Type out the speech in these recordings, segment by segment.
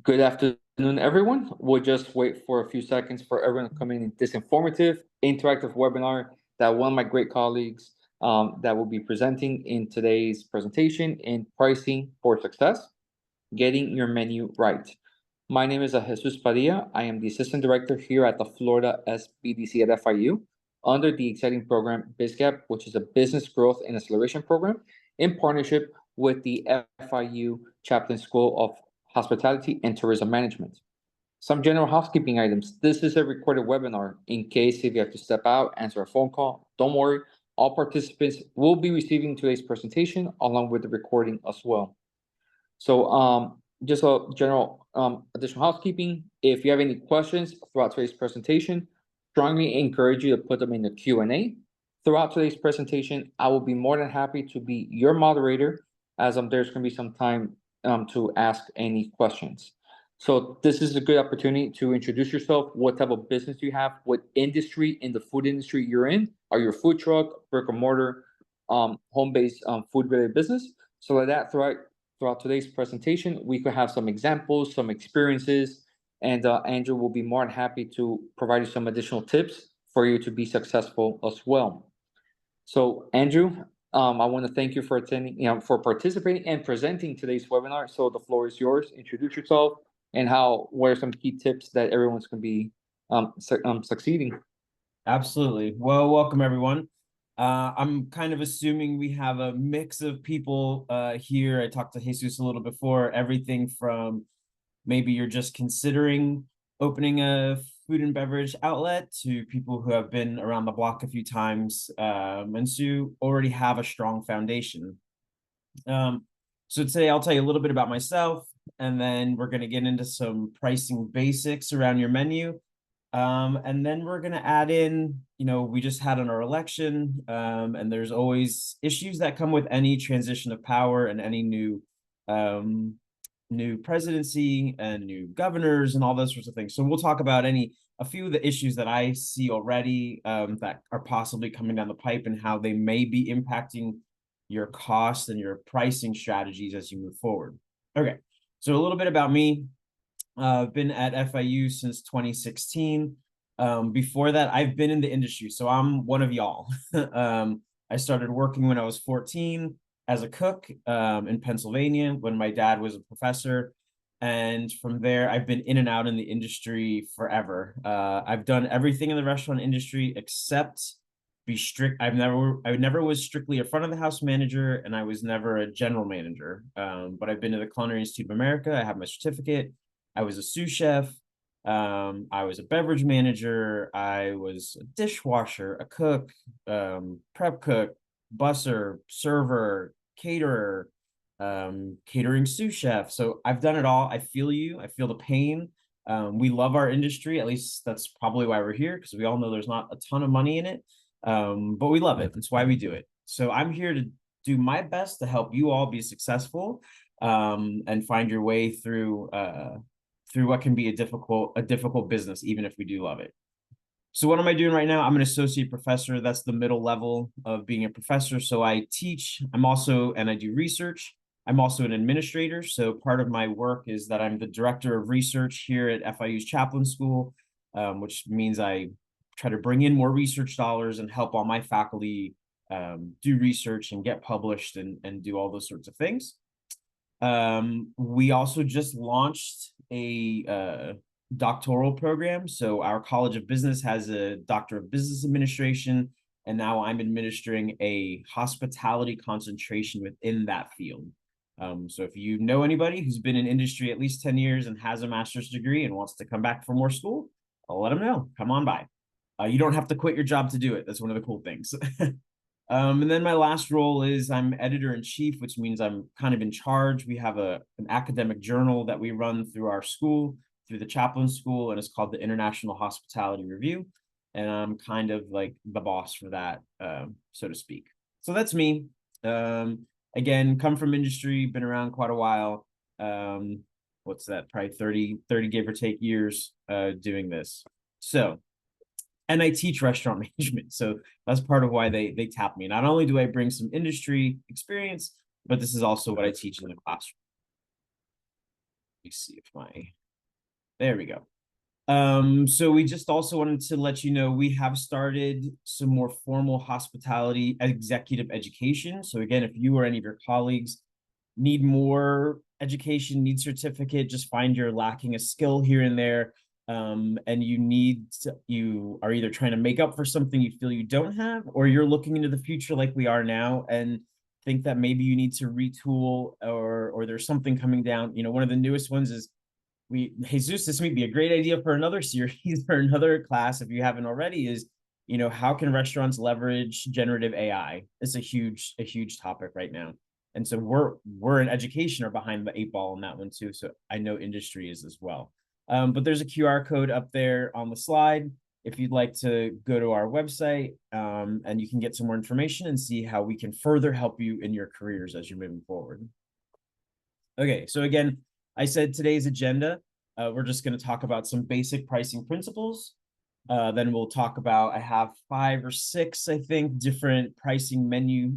Good afternoon, everyone. We'll just wait for a few seconds for everyone to come in this informative, interactive webinar that one of my great colleagues that will be presenting in today's presentation in Pricing for Success, Getting Your Menu Right. My name is Jesus Padilla. I am the Assistant Director here at the Florida SBDC at FIU under the exciting program BizGap, which is a Business Growth and Acceleration Program in partnership with the FIU Chaplain School of Hospitality and Tourism Management. Some general housekeeping items. This is a recorded webinar. In case if you have to step out, answer a phone call, don't worry. All participants will be receiving today's presentation along with the recording as well. So just a general additional housekeeping. If you have any questions throughout today's presentation, strongly encourage you to put them in the Q&A. Throughout today's presentation, I will be more than happy to be your moderator as there's going to be some time to ask any questions. So this is a good opportunity to introduce yourself. What type of business do you have? What industry in the food industry you're in? Are you a food truck, brick and mortar, home-based food-related business? So like that, throughout today's presentation, we could have some examples, some experiences, and Andrew will be more than happy to provide you some additional tips for you to be successful as well. So Andrew, I want to thank you for attending, for participating and presenting today's webinar. So the floor is yours. Introduce yourself and what are some key tips that everyone's going to be succeeding. Absolutely. Well, welcome everyone. I'm kind of assuming we have a mix of people here. I talked to Jesus a little before, everything from maybe you're just considering opening a food and beverage outlet to people who have been around the block a few times and so already have a strong foundation. So today I'll tell you a little bit about myself, and then we're going to get into some pricing basics around your menu. And then we're going to add in, we just had our election, and there's always issues that come with any transition of power and any new presidency and new governors and all those sorts of things. So we'll talk about a few of the issues that I see already that are possibly coming down the pipe and how they may be impacting your cost and your pricing strategies as you move forward. Okay, so a little bit about me. I've been at FIU since 2016. Before that, I've been in the industry, so I'm one of y'all. I started working when I was 14 as a cook in Pennsylvania when my dad was a professor. And from there, I've been in and out in the industry forever. I've done everything in the restaurant industry except be strict. I never was strictly a front of the house manager, and I was never a general manager. But I've been to the Culinary Institute of America. I have my certificate. I was a sous chef. I was a beverage manager. I was a dishwasher, a cook, prep cook, busser, server, caterer, catering sous chef. So I've done it all. I feel you. I feel the pain. We love our industry. At least that's probably why we're here, because we all know there's not a ton of money in it. But we love it. That's why we do it. So I'm here to do my best to help you all be successful and find your way through what can be a difficult business, even if we do love it. So what am I doing right now? I'm an associate professor. That's the middle level of being a professor. So I teach. And I do research. I'm also an administrator. So part of my work is that I'm the director of research here at FIU's Chaplain School, which means I try to bring in more research dollars and help all my faculty do research and get published and do all those sorts of things. We also just launched a doctoral program. So our College of Business has a Doctor of Business Administration, and now I'm administering a hospitality concentration within that field. So if you know anybody who's been in industry at least 10 years and has a master's degree and wants to come back for more school, I'll let them know. Come on by. You don't have to quit your job to do it. That's one of the cool things. And then my last role is I'm editor-in-chief, which means I'm kind of in charge. We have an academic journal that we run through our school, through the Chaplain School, and it's called the International Hospitality Review. And I'm kind of like the boss for that, so to speak. So that's me. Again, come from industry, been around quite a while. What's that? Probably 30 give or take years doing this. So, and I teach restaurant management. So that's part of why they tap me. Not only do I bring some industry experience, but this is also what I teach in the classroom. me see if there we go. So we just also wanted to let you know we have started some more formal hospitality executive education. So again, if you or any of your colleagues need more education, need certificate, just find you're lacking a skill here and there, and you are either trying to make up for something you feel you don't have, or you're looking into the future like we are now and think that maybe you need to retool, or there's something coming down. One of the newest ones is Jesus, this may be a great idea for another series or another class if you haven't already, is how can restaurants leverage generative AI? It's a huge topic right now. And so we're in education or behind the eight ball on that one too. So I know industry is as well. But there's a QR code up there on the slide if you'd like to go to our website, and you can get some more information and see how we can further help you in your careers as you're moving forward. Okay, so again, I said today's agenda, we're just going to talk about some basic pricing principles. Then we'll talk about, I have 5 or 6, I think, different pricing menu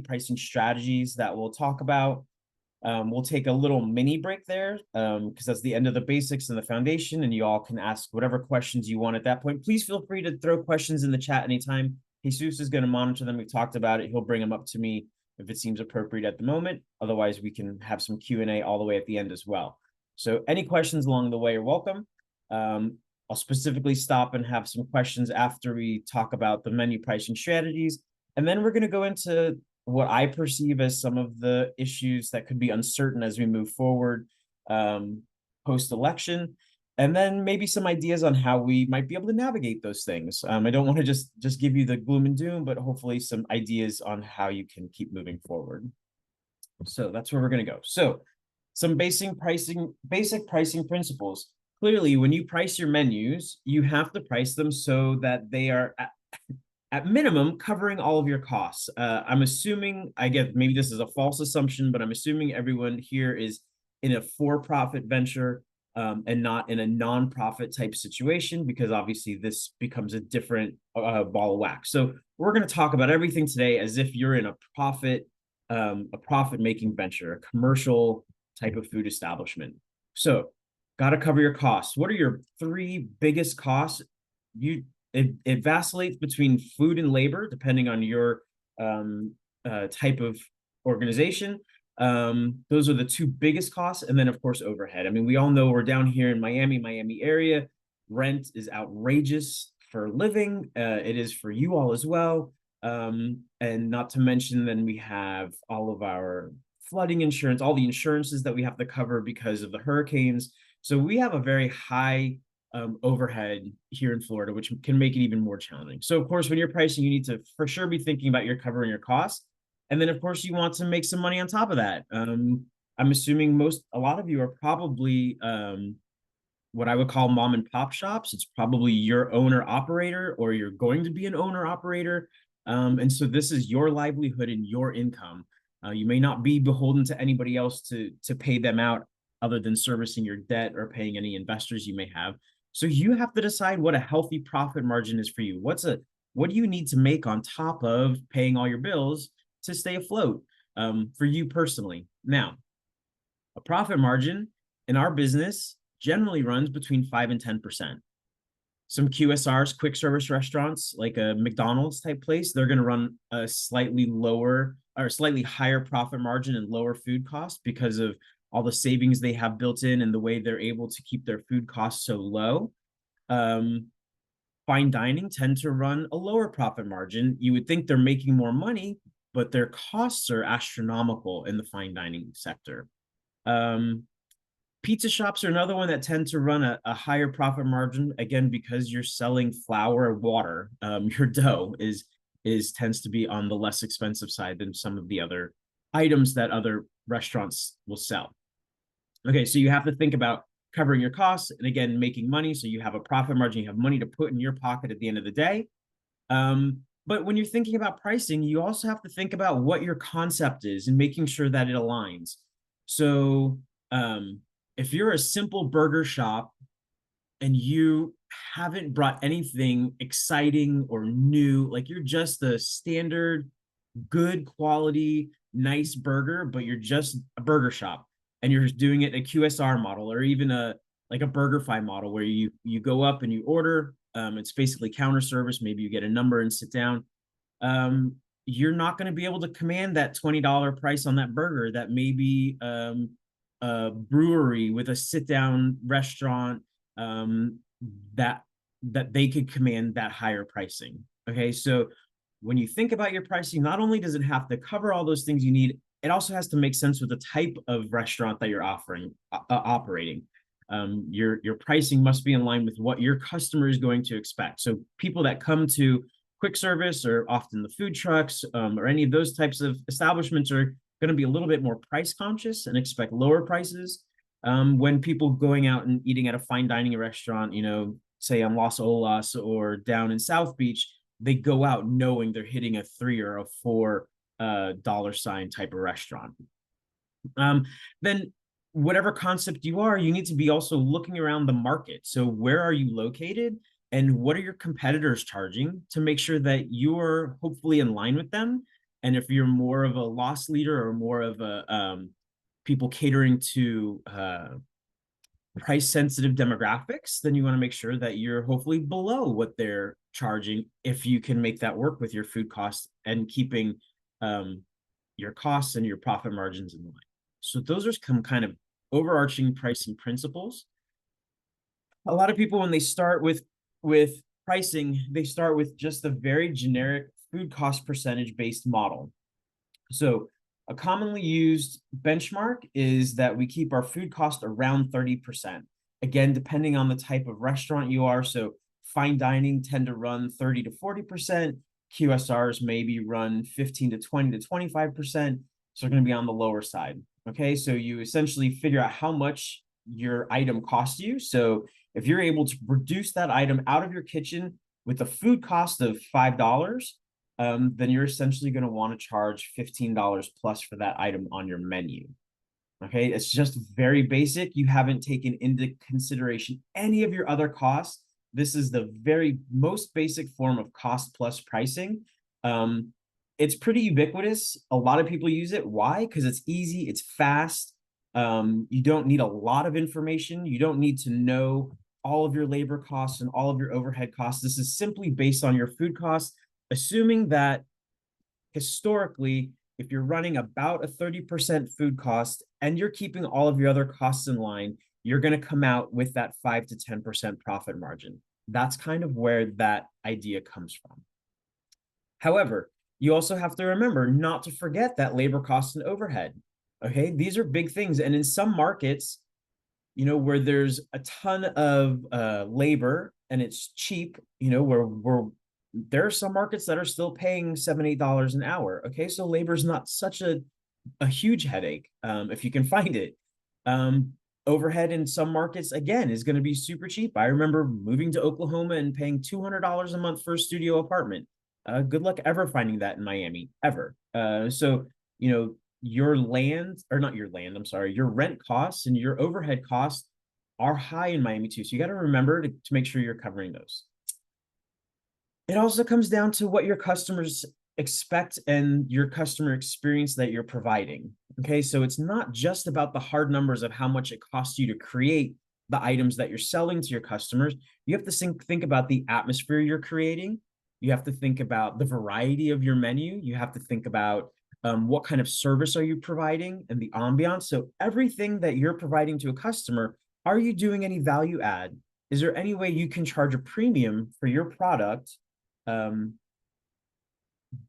pricing strategies that we'll talk about. We'll take a little mini break there, because that's the end of the basics and the foundation, and you all can ask whatever questions you want at that point. Please feel free to throw questions in the chat anytime. Jesus is going to monitor them. We've talked about it. He'll bring them up to me if it seems appropriate at the moment. Otherwise, we can have some Q&A all the way at the end as well. So any questions along the way are welcome. I'll specifically stop and have some questions after we talk about the menu pricing strategies. And then we're going to go into what I perceive as some of the issues that could be uncertain as we move forward, post-election, and then maybe some ideas on how we might be able to navigate those things. I don't want to just give you the gloom and doom, but hopefully some ideas on how you can keep moving forward. So that's where we're going to go. So some basic pricing principles. Clearly, when you price your menus, you have to price them so that they are at minimum covering all of your costs. I'm assuming, I guess maybe this is a false assumption, but I'm assuming everyone here is in a for-profit venture, and not in a non-profit type situation, because obviously this becomes a different ball of wax. So we're going to talk about everything today as if you're in a profit-making venture, a commercial type of food establishment. So got to cover your costs. What are your 3 biggest costs? It vacillates between food and labor, depending on your type of organization. Those are the 2 biggest costs. And then, of course, overhead. I mean, we all know we're down here in Miami area. Rent is outrageous for living. It is for you all as well. And not to mention, then we have all of our flooding insurance, all the insurances that we have to cover because of the hurricanes. So we have a very high overhead here in Florida, which can make it even more challenging. So of course, when you're pricing, you need to for sure be thinking about your covering your costs. And then of course you want to make some money on top of that. I'm assuming a lot of you are probably what I would call mom and pop shops. It's probably your owner operator, or you're going to be an owner operator. And so this is your livelihood and your income. You may not be beholden to anybody else to pay them out other than servicing your debt or paying any investors you may have. So you have to decide what a healthy profit margin is for you. What do you need to make on top of paying all your bills to stay afloat, for you personally? Now, a profit margin in our business generally runs between 5 and 10%. Some QSRs, quick service restaurants, like a McDonald's type place, they're going to run a slightly lower or slightly higher profit margin and lower food costs because of all the savings they have built in and the way they're able to keep their food costs so low. Fine dining tend to run a lower profit margin. You would think they're making more money, but their costs are astronomical in the fine dining sector. Pizza shops are another one that tend to run a higher profit margin, again, because you're selling flour or water. Your dough tends to be on the less expensive side than some of the other items that other restaurants will sell. Okay, so you have to think about covering your costs and again, making money. So you have a profit margin, you have money to put in your pocket at the end of the day. But when you're thinking about pricing, you also have to think about what your concept is and making sure that it aligns. So if you're a simple burger shop and you haven't brought anything exciting or new, like you're just a standard, good quality, nice burger, but you're just a burger shop, and you're doing it in a QSR model or even a like a BurgerFi model where you go up and you order. It's basically counter service. Maybe you get a number and sit down. You're not going to be able to command that $20 price on that burger that maybe a brewery with a sit down restaurant um, that that they could command that higher pricing. Okay, so when you think about your pricing, not only does it have to cover all those things you need, it also has to make sense with the type of restaurant that you're offering operating. Your pricing must be in line with what your customer is going to expect. So people that come to quick service or often the food trucks or any of those types of establishments are going to be a little bit more price conscious and expect lower prices. When people going out and eating at a fine dining restaurant, say on Las Olas or down in South Beach, they go out knowing they're hitting a $3 or a $4 dollar sign type of restaurant. Then whatever concept you need to be also looking around the market. So where are you located and what are your competitors charging to make sure that you're hopefully in line with them. And if you're more of a loss leader or more of a people catering to price sensitive demographics, then you want to make sure that you're hopefully below what they're charging if you can make that work with your food costs and keeping your costs and your profit margins in line. So those are some kind of overarching pricing principles. A lot of people, when they start with pricing, they start with just a very generic food cost percentage based model. So a commonly used benchmark is that we keep our food cost around 30%. Again, depending on the type of restaurant you are. So fine dining tend to run 30 to 40%. QSRs maybe run 15 to 20 to 25%. So they're going to be on the lower side. Okay, so you essentially figure out how much your item costs you. So if you're able to produce that item out of your kitchen with a food cost of $5, then you're essentially going to want to charge $15 plus for that item on your menu. Okay, it's just very basic. You haven't taken into consideration any of your other costs. This is the very most basic form of cost plus pricing. It's pretty ubiquitous. A lot of people use it. Why? Because it's easy, it's fast. You don't need a lot of information. You don't need to know all of your labor costs and all of your overhead costs. This is simply based on your food costs, assuming that historically, if you're running about a 30% food cost and you're keeping all of your other costs in line, you're going to come out with that 5 to 10% profit margin. That's kind of where that idea comes from. However, you also have to remember not to forget that labor costs and overhead. Okay, these are big things. And in some markets, where there's a ton of labor and it's cheap, where there are some markets that are still paying $7, $8 an hour. Okay, so labor is not such a huge headache if you can find it. Overhead in some markets, again, is going to be super cheap. I remember moving to Oklahoma and paying $200 a month for a studio apartment. Good luck ever finding that in Miami, ever. So, your land, or not your land, I'm sorry, your rent costs and your overhead costs are high in Miami too. So you got to remember to make sure you're covering those. It also comes down to what your customers expect and your customer experience that you're providing. Okay, so it's not just about the hard numbers of how much it costs you to create the items that you're selling to your customers. You have to think about the atmosphere you're creating. You have to think about the variety of your menu. You have to think about what kind of service are you providing and the ambiance. So everything that you're providing to a customer, are you doing any value add? Is there any way you can charge a premium for your product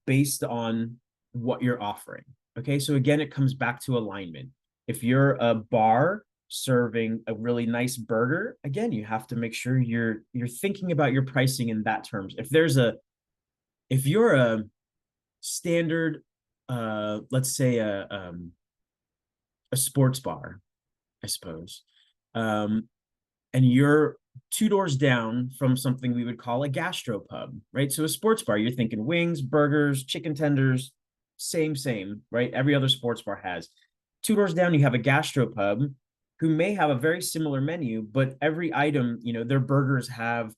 based on what you're offering? Okay, so again, it comes back to alignment. If you're a bar serving a really nice burger, again, you have to make sure you're thinking about your pricing in that terms. If you're a standard let's say a sports bar, I suppose, and you're 2 doors down from something we would call a gastropub, right? So a sports bar, you're thinking wings, burgers, chicken tenders, same, right? Every other sports bar has. 2 doors down, you have a gastropub who may have a very similar menu, but every item, their burgers have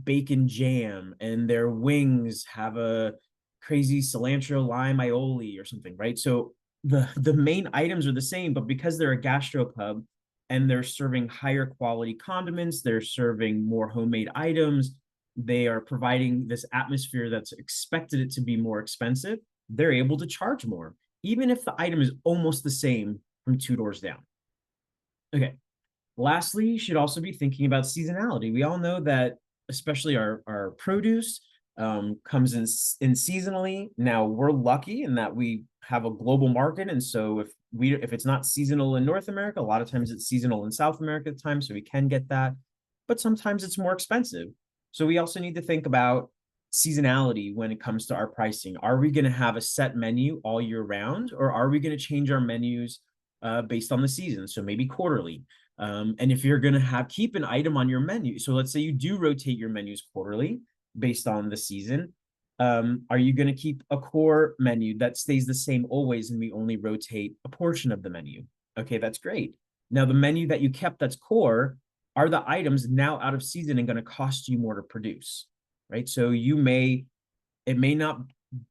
bacon jam and their wings have a crazy cilantro lime aioli or something, right? So the main items are the same, but because they're a gastropub and they're serving higher quality condiments, they're serving more homemade items, they are providing this atmosphere that's expected it to be more expensive, they're able to charge more, even if the item is almost the same from two doors down. Okay. Lastly, you should also be thinking about seasonality. We all know that, especially our produce comes in seasonally. Now we're lucky in that we have a global market, and so if it's not seasonal in North America, a lot of times it's seasonal in South America at the time, so we can get that. But sometimes it's more expensive. So we also need to think about seasonality when it comes to our pricing. Are we going to have a set menu all year round, or are we going to change our menus based on the season? So maybe quarterly. And if you're going to keep an item on your menu, so let's say you do rotate your menus quarterly based on the season, are you going to keep a core menu that stays the same always and we only rotate a portion of the menu? Okay, that's great. Now, the menu that you kept that's core, are the items now out of season and going to cost you more to produce, right? So it may not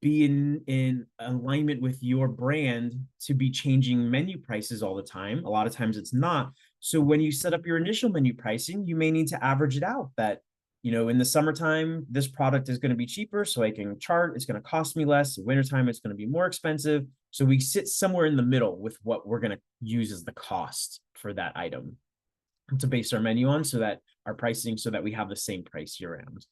be in alignment with your brand to be changing menu prices all the time. A lot of times it's not. So when you set up your initial menu pricing, you may need to average it out that, in the summertime, this product is going to be cheaper, so I can chart, it's going to cost me less. In wintertime, it's going to be more expensive. So we sit somewhere in the middle with what we're going to use as the cost for that item to base our menu on, so that our pricing, so that we have the same price year round.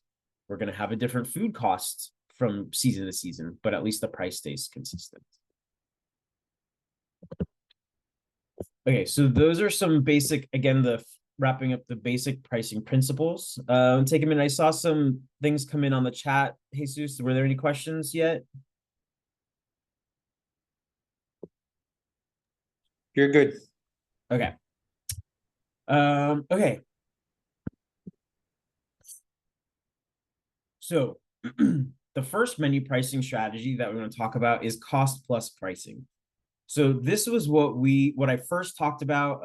We're going to have a different food cost from season to season, but at least the price stays consistent. Okay, so those are some basic, again, wrapping up the basic pricing principles. Take a minute. I saw some things come in on the chat. Jesus, were there any questions yet? You're good. Okay. Okay. So the first menu pricing strategy that we're going to talk about is cost plus pricing. So this was what I first talked about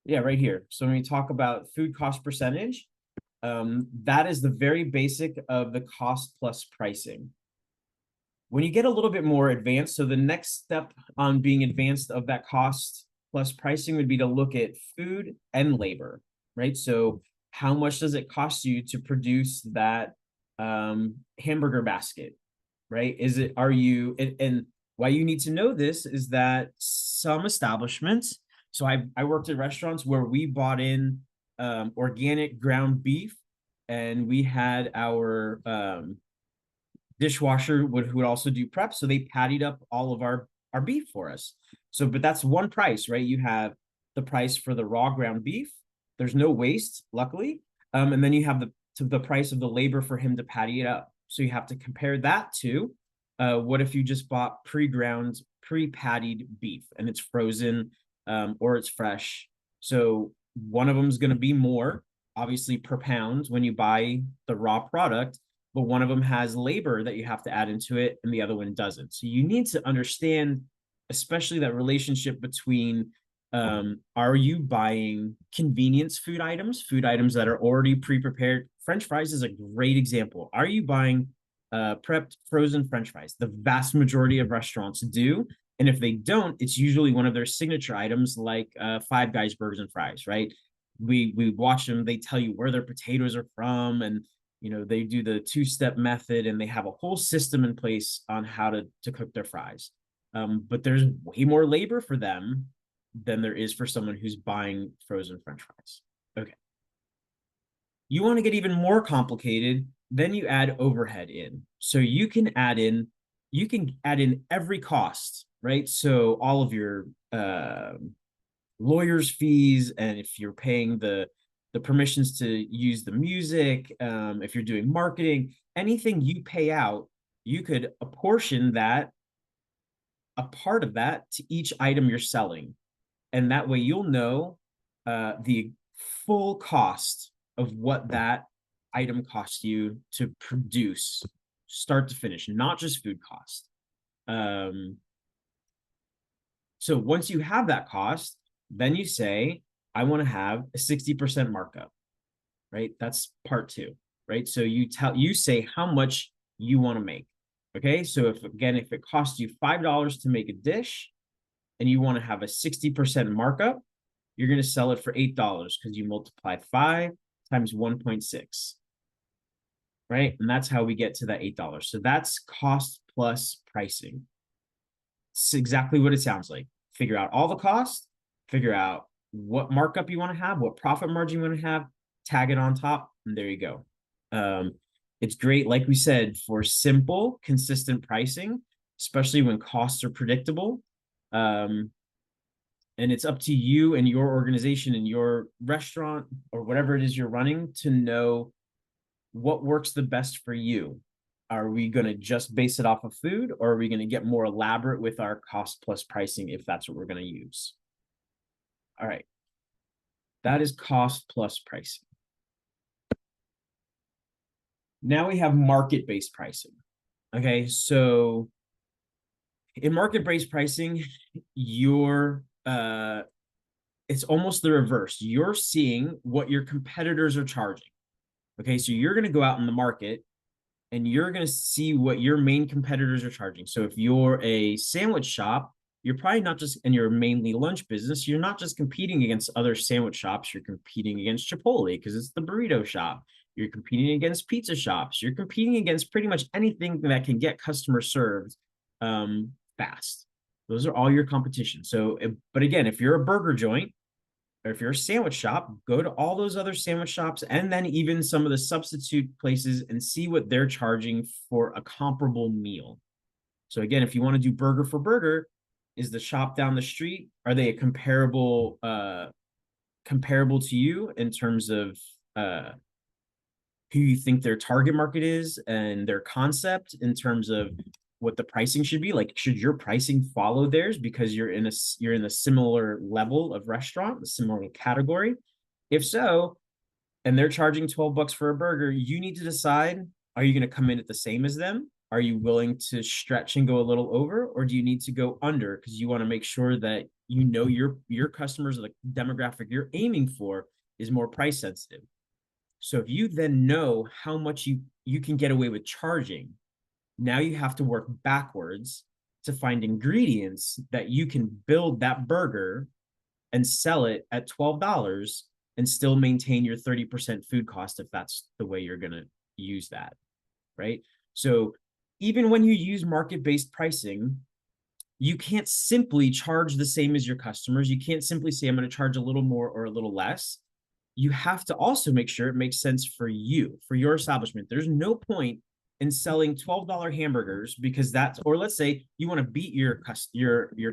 right here. So when we talk about food cost percentage, that is the very basic of the cost plus pricing. When you get a little bit more advanced, so the next step on being advanced of that cost plus pricing would be to look at food and labor, right? So how much does it cost you to produce that hamburger basket, right? And why you need to know this is that some establishments, so I worked at restaurants where we bought in organic ground beef, and we had our dishwasher who would also do prep, so they pattied up all of our beef for us. So, but that's one price, right? You have the price for the raw ground beef. There's no waste, luckily, and then you have the price of the labor for him to patty it up. So you have to compare that to what if you just bought pre-ground, pre-pattied beef and it's frozen or it's fresh. So one of them is going to be more, obviously, per pound when you buy the raw product, but one of them has labor that you have to add into it and the other one doesn't. So you need to understand, especially that relationship between are you buying convenience food items that are already pre-prepared? French fries is a great example. Are you buying prepped frozen French fries? The vast majority of restaurants do. And if they don't, it's usually one of their signature items, like Five Guys burgers and fries, right? We watch them, they tell you where their potatoes are from, and they do the two-step method, and they have a whole system in place on how to cook their fries. But there's way more labor for them than there is for someone who's buying frozen French fries. Okay. You want to get even more complicated, then you add overhead in. So you can add in every cost, right? So all of your lawyer's fees, and if you're paying the permissions to use the music, if you're doing marketing, anything you pay out, you could apportion a part of that to each item you're selling. And that way you'll know the full cost of what that item costs you to produce, start to finish, not just food cost. So once you have that cost, then you say, I want to have a 60% markup, right? That's part two, right? So you say how much you want to make. Okay, so if it costs you $5 to make a dish and you want to have a 60% markup, you're going to sell it for $8 because you multiply 5 times 1.6, right? And that's how we get to that $8. So that's cost plus pricing. It's exactly what it sounds like. Figure out all the costs, figure out what markup you want to have, what profit margin you want to have, tag it on top, and there you go. It's great, like we said, for simple, consistent pricing, especially when costs are predictable. And it's up to you and your organization and your restaurant or whatever it is you're running to know what works the best for you. Are we going to just base it off of food, or are we going to get more elaborate with our cost plus pricing if that's what we're going to use? All right. That is cost plus pricing. Now we have market-based pricing. Okay, so in market-based pricing, it's almost the reverse. You're seeing what your competitors are charging. Okay, so you're going to go out in the market and you're going to see what your main competitors are charging. So if you're a sandwich shop, you're probably not just, and you're mainly lunch business, you're not just competing against other sandwich shops, you're competing against Chipotle because it's the burrito shop. You're competing against pizza shops. You're competing against pretty much anything that can get customer served fast. Those are all your competition. So, but again, if you're a burger joint, or if you're a sandwich shop, go to all those other sandwich shops and then even some of the substitute places and see what they're charging for a comparable meal. So again, if you want to do burger for burger, is the shop down the street, are they a comparable to you in terms of who you think their target market is and their concept in terms of what the pricing should be? Like, should your pricing follow theirs because you're in a similar level of restaurant, a similar category? If so, and they're charging $12 for a burger, you need to decide, are you going to come in at the same as them? Are you willing to stretch and go a little over, or do you need to go under because you want to make sure that you know your customers, the demographic you're aiming for, is more price sensitive? So if you then know how much you can get away with charging, now you have to work backwards to find ingredients that you can build that burger and sell it at $12 and still maintain your 30% food cost if that's the way you're going to use that, right? So even when you use market-based pricing, you can't simply charge the same as your customers. You can't simply say, I'm going to charge a little more or a little less. You have to also make sure it makes sense for you, for your establishment. There's no point in selling $12 hamburgers because that's, or let's say you want to beat your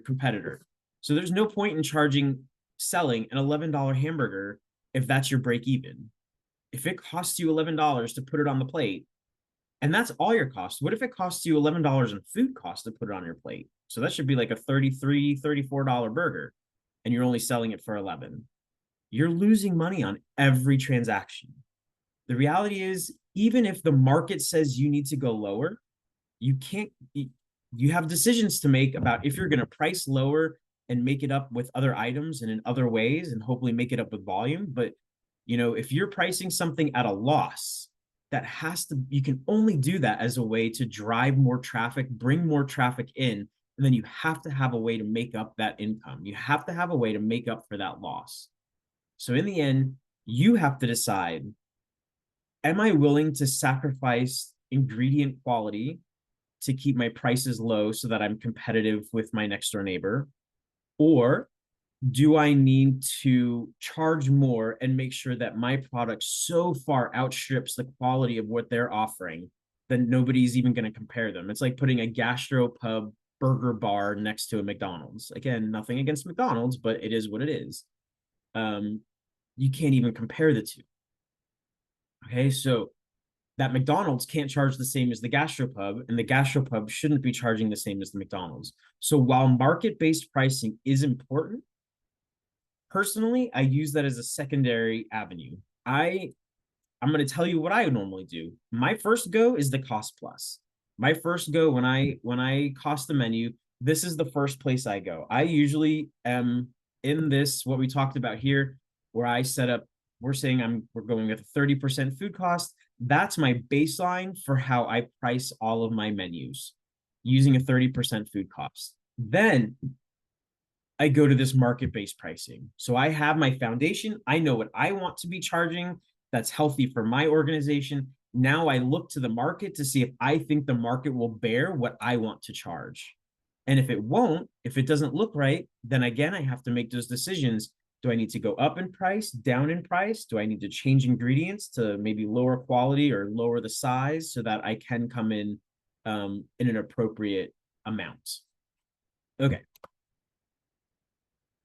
competitor. So there's no point in selling an $11 hamburger if that's your break even. If it costs you $11 to put it on the plate, and that's all your cost, what if it costs you $11 in food cost to put it on your plate? So that should be like a $33, $34 burger, and you're only selling it for $11. You're losing money on every transaction. The reality is, even if the market says you need to go lower, you can't, you have decisions to make about if you're going to price lower and make it up with other items and in other ways and hopefully make it up with volume. But, if you're pricing something at a loss, you can only do that as a way to drive more traffic, bring more traffic in. And then you have to have a way to make up that income. You have to have a way to make up for that loss. So in the end, you have to decide, am I willing to sacrifice ingredient quality to keep my prices low so that I'm competitive with my next door neighbor? Or do I need to charge more and make sure that my product so far outstrips the quality of what they're offering that nobody's even going to compare them? It's like putting a gastropub burger bar next to a McDonald's. Again, nothing against McDonald's, but it is what it is. You can't even compare the two. Okay, so that McDonald's can't charge the same as the gastropub, and the gastropub shouldn't be charging the same as the McDonald's. So while market-based pricing is important, personally, I use that as a secondary avenue. I'm going to tell you what I would normally do. My first go is the cost plus. My first go when I cost the menu, this is the first place I go. I usually am in this, what we talked about here, where I set up, we're saying we're going with a 30% food cost. That's my baseline for how I price all of my menus using a 30% food cost. Then I go to this market-based pricing. So I have my foundation. I know what I want to be charging that's healthy for my organization. Now I look to the market to see if I think the market will bear what I want to charge. And if it won't, if it doesn't look right, then again, I have to make those decisions. Do I need to go up in price, down in price? Do I need to change ingredients to maybe lower quality or lower the size so that I can come in an appropriate amount? Okay.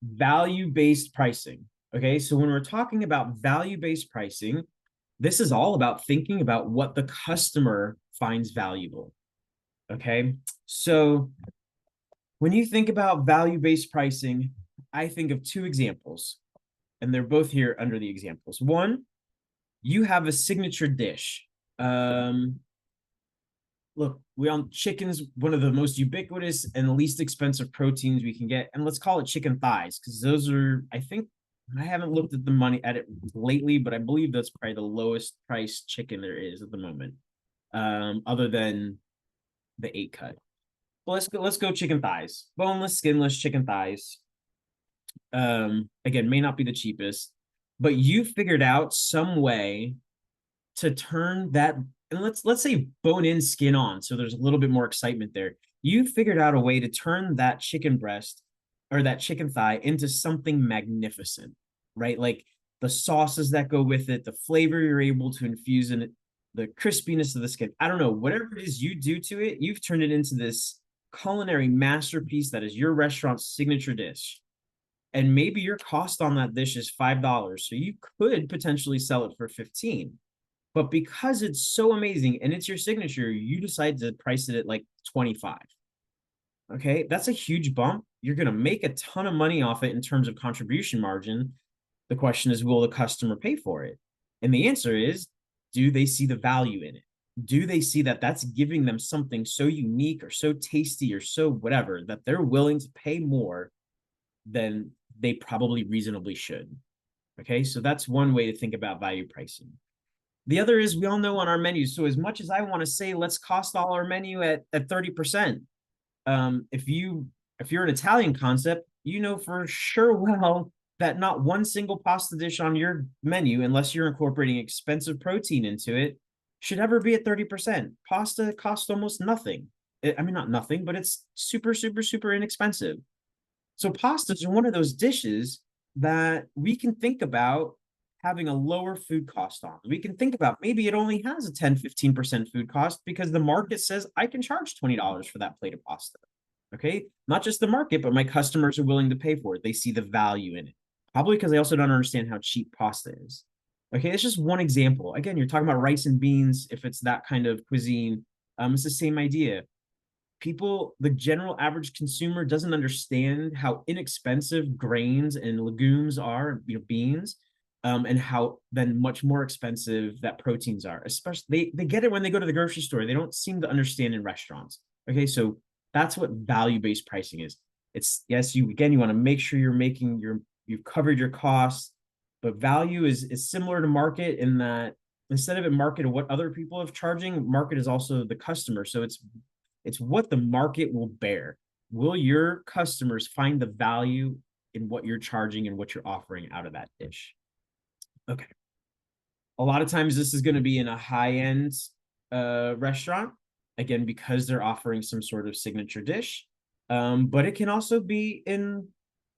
Value-based pricing. Okay, so when we're talking about value-based pricing, this is all about thinking about what the customer finds valuable. Okay, so when you think about value-based pricing, I think of two examples, and they're both here under the examples. One, you have a signature dish. Look, we on chicken's one of the most ubiquitous and least expensive proteins we can get, and let's call it chicken thighs because those are, I think, I haven't looked at the money at it lately, but I believe that's probably the lowest priced chicken there is at the moment, other than the 8 cut. But let's go chicken thighs, boneless, skinless chicken thighs. Again, may not be the cheapest, but you figured out some way to turn that, and let's say bone in skin on, so there's a little bit more excitement there. You figured out a way to turn that chicken breast or that chicken thigh into something magnificent, right? Like the sauces that go with it, the flavor you're able to infuse in it, the crispiness of the skin. I don't know, whatever it is you do to it, you've turned it into this culinary masterpiece that is your restaurant's signature dish. And maybe your cost on that dish is $5. So you could potentially sell it for 15. But because it's so amazing and it's your signature, you decide to price it at like 25. Okay, that's a huge bump. You're going to make a ton of money off it in terms of contribution margin. The question is, will the customer pay for it? And the answer is, do they see the value in it? Do they see that that's giving them something so unique or so tasty or so whatever that they're willing to pay more than they probably reasonably should? Okay, so that's one way to think about value pricing. The other is we all know on our menus. So as much as I want to say, let's cost all our menu at 30%. If you're an Italian concept, you know for sure well that not one single pasta dish on your menu, unless you're incorporating expensive protein into it, should ever be at 30%. Pasta costs almost nothing. I mean, not nothing, but it's super, super, super inexpensive. So pastas are one of those dishes that we can think about having a lower food cost on. We can think about maybe it only has a 10-15% food cost because the market says I can charge $20 for that plate of pasta. Okay, not just the market, but my customers are willing to pay for it. They see the value in it, probably because they also don't understand how cheap pasta is. Okay, it's just one example. Again, you're talking about rice and beans. If it's that kind of cuisine, it's the same idea. People, the general average consumer doesn't understand how inexpensive grains and legumes are, beans, and how then much more expensive that proteins are. Especially they get it when they go to the grocery store. They don't seem to understand in restaurants. Okay, so that's what value-based pricing is. It's, yes, you want to make sure you've covered your costs, but value is similar to market in that instead of a market of what other people are charging, market is also the customer. So it's what the market will bear. Will your customers find the value in what you're charging and what you're offering out of that dish? Okay. A lot of times this is going to be in a high-end restaurant, again, because they're offering some sort of signature dish. But it can also be in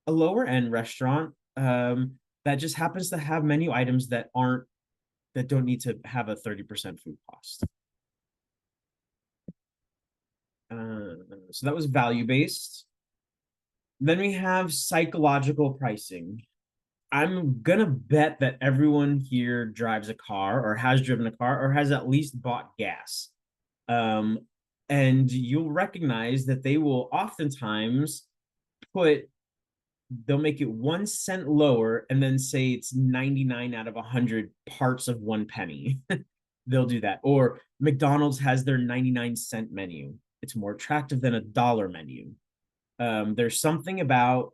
a lower end restaurant that just happens to have menu items that don't need to have a 30% food cost. So that was value-based. Then we have psychological pricing. I'm gonna bet that everyone here drives a car or has driven a car or has at least bought gas. And you'll recognize that they will oftentimes they'll make it 1 cent lower and then say it's 99 out of 100 parts of 1 penny. They'll do that. Or McDonald's has their 99-cent menu. It's more attractive than a dollar menu. There's something about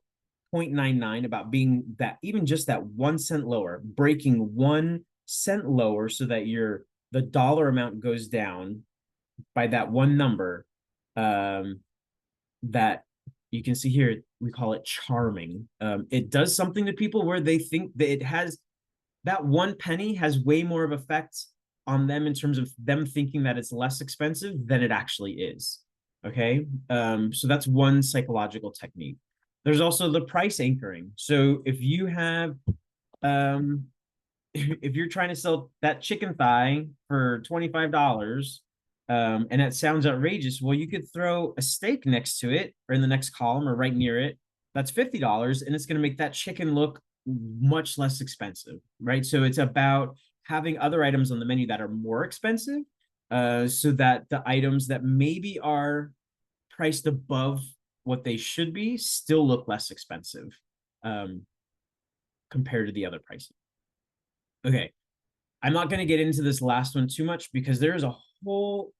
0.99 about being that even just that 1 cent lower, breaking 1 cent lower so that you're the dollar amount goes down by that one number, that you can see here, we call it charming. It does something to people where they think that it has, that one penny has way more of effect on them in terms of them thinking that it's less expensive than it actually is. Okay. So that's one psychological technique. There's also the price anchoring. So if you have, um, if you're trying to sell that chicken thigh for $25, and that sounds outrageous, well, you could throw a steak next to it or in the next column or right near it. That's $50, and it's going to make that chicken look much less expensive, right? So it's about having other items on the menu that are more expensive, so that the items that maybe are priced above what they should be still look less expensive, um, compared to the other pricing. Okay, I'm not going to get into this last one too much because there's a whole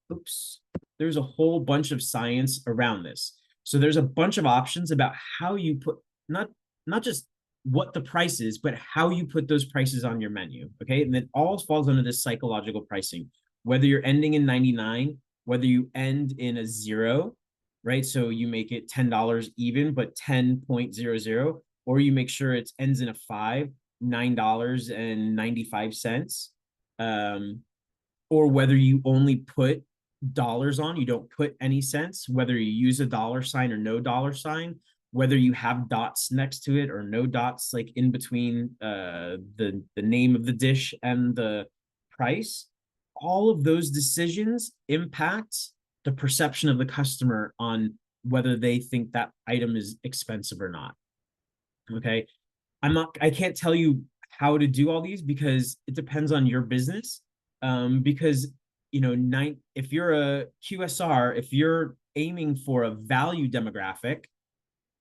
bunch of science around this. So there's a bunch of options about how you put, not not just what the price is, but how you put those prices on your menu. Okay, and it all falls under this psychological pricing. Whether you're ending in 99, whether you end in a zero, right? So you make it $10 even, but 10.00, or you make sure it ends in a five, $9.95, or whether you only put dollars on, you don't put any cents, whether you use a dollar sign or no dollar sign, whether you have dots next to it or no dots, like in between the name of the dish and the price. All of those decisions impact the perception of the customer on whether they think that item is expensive or not. Okay. I can't tell you how to do all these because it depends on your business. Because, if you're a QSR, if you're aiming for a value demographic,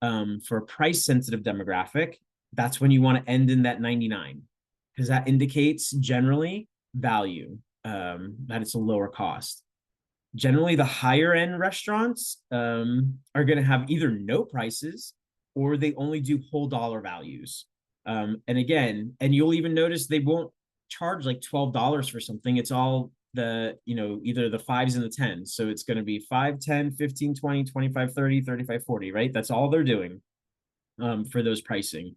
for a price sensitive demographic, that's when you want to end in that 99, because that indicates generally value, that it's a lower cost. Generally, the higher end restaurants, are going to have either no prices or they only do whole dollar values. And you'll even notice they won't charge like $12 for something. It's all either the fives and the tens. So it's going to be 5, 10, 15, 20, 25, 30, 35, 40, right? That's all they're doing, for those pricing.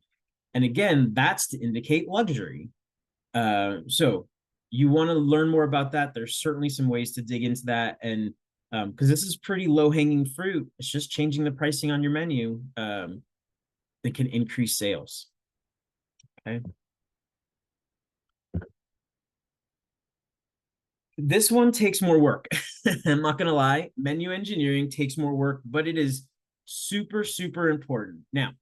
And again, that's to indicate luxury. So you want to learn more about that. There's certainly some ways to dig into that. And because this is pretty low hanging fruit, it's just changing the pricing on your menu, that can increase sales. Okay. This one takes more work. I'm not going to lie. Menu engineering takes more work, but it is super, super important. Now,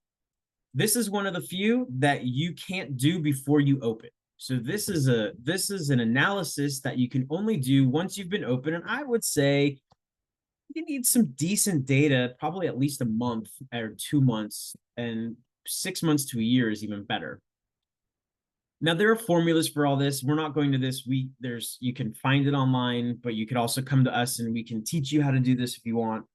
this is one of the few that you can't do before you open. So this is an analysis that you can only do once you've been open. And I would say you need some decent data, probably at least a month or 2 months, and 6 months to a year is even better. Now there are formulas for all this. We're not going to this. You can find it online, but you could also come to us and we can teach you how to do this if you want.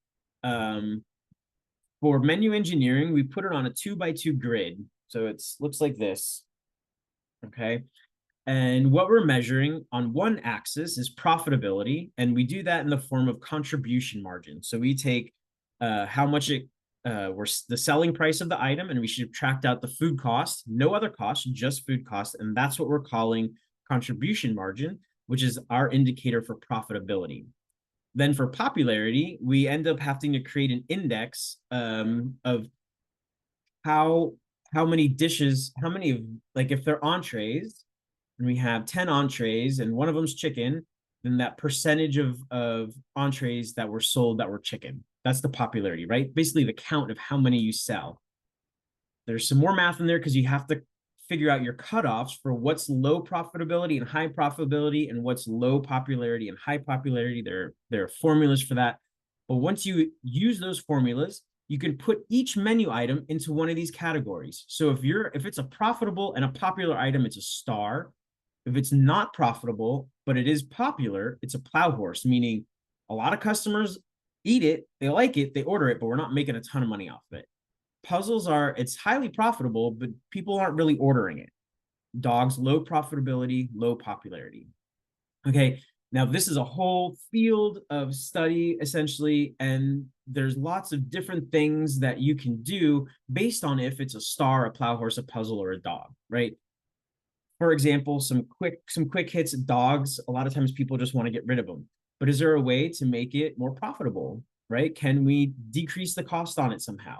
For menu engineering, we put it on a 2x2 grid. So it's looks like this. Okay. And what we're measuring on one axis is profitability, and we do that in the form of contribution margin. So we take how much we're the selling price of the item, and we subtract out the food cost, no other cost, just food cost, and that's what we're calling contribution margin, which is our indicator for profitability. Then for popularity, we end up having to create an index, of how many dishes, like if they're entrees, and we have 10 entrees and one of them's chicken, then that percentage of entrees that were sold that were chicken. That's the popularity, right? Basically the count of how many you sell. There's some more math in there because you have to figure out your cutoffs for what's low profitability and high profitability and what's low popularity and high popularity. There are formulas for that. But once you use those formulas, you can put each menu item into one of these categories. So if it's a profitable and a popular item, it's a star. If it's not profitable, but it is popular, it's a plow horse, meaning a lot of customers eat it, they like it, they order it, but we're not making a ton of money off of it. Puzzles it's highly profitable, but people aren't really ordering it. Dogs, low profitability, low popularity. Okay, now this is a whole field of study essentially, and there's lots of different things that you can do based on if it's a star, a plow horse, a puzzle, or a dog, right? For example, some quick hits, dogs. A lot of times people just want to get rid of them, but is there a way to make it more profitable, right? Can we decrease the cost on it somehow?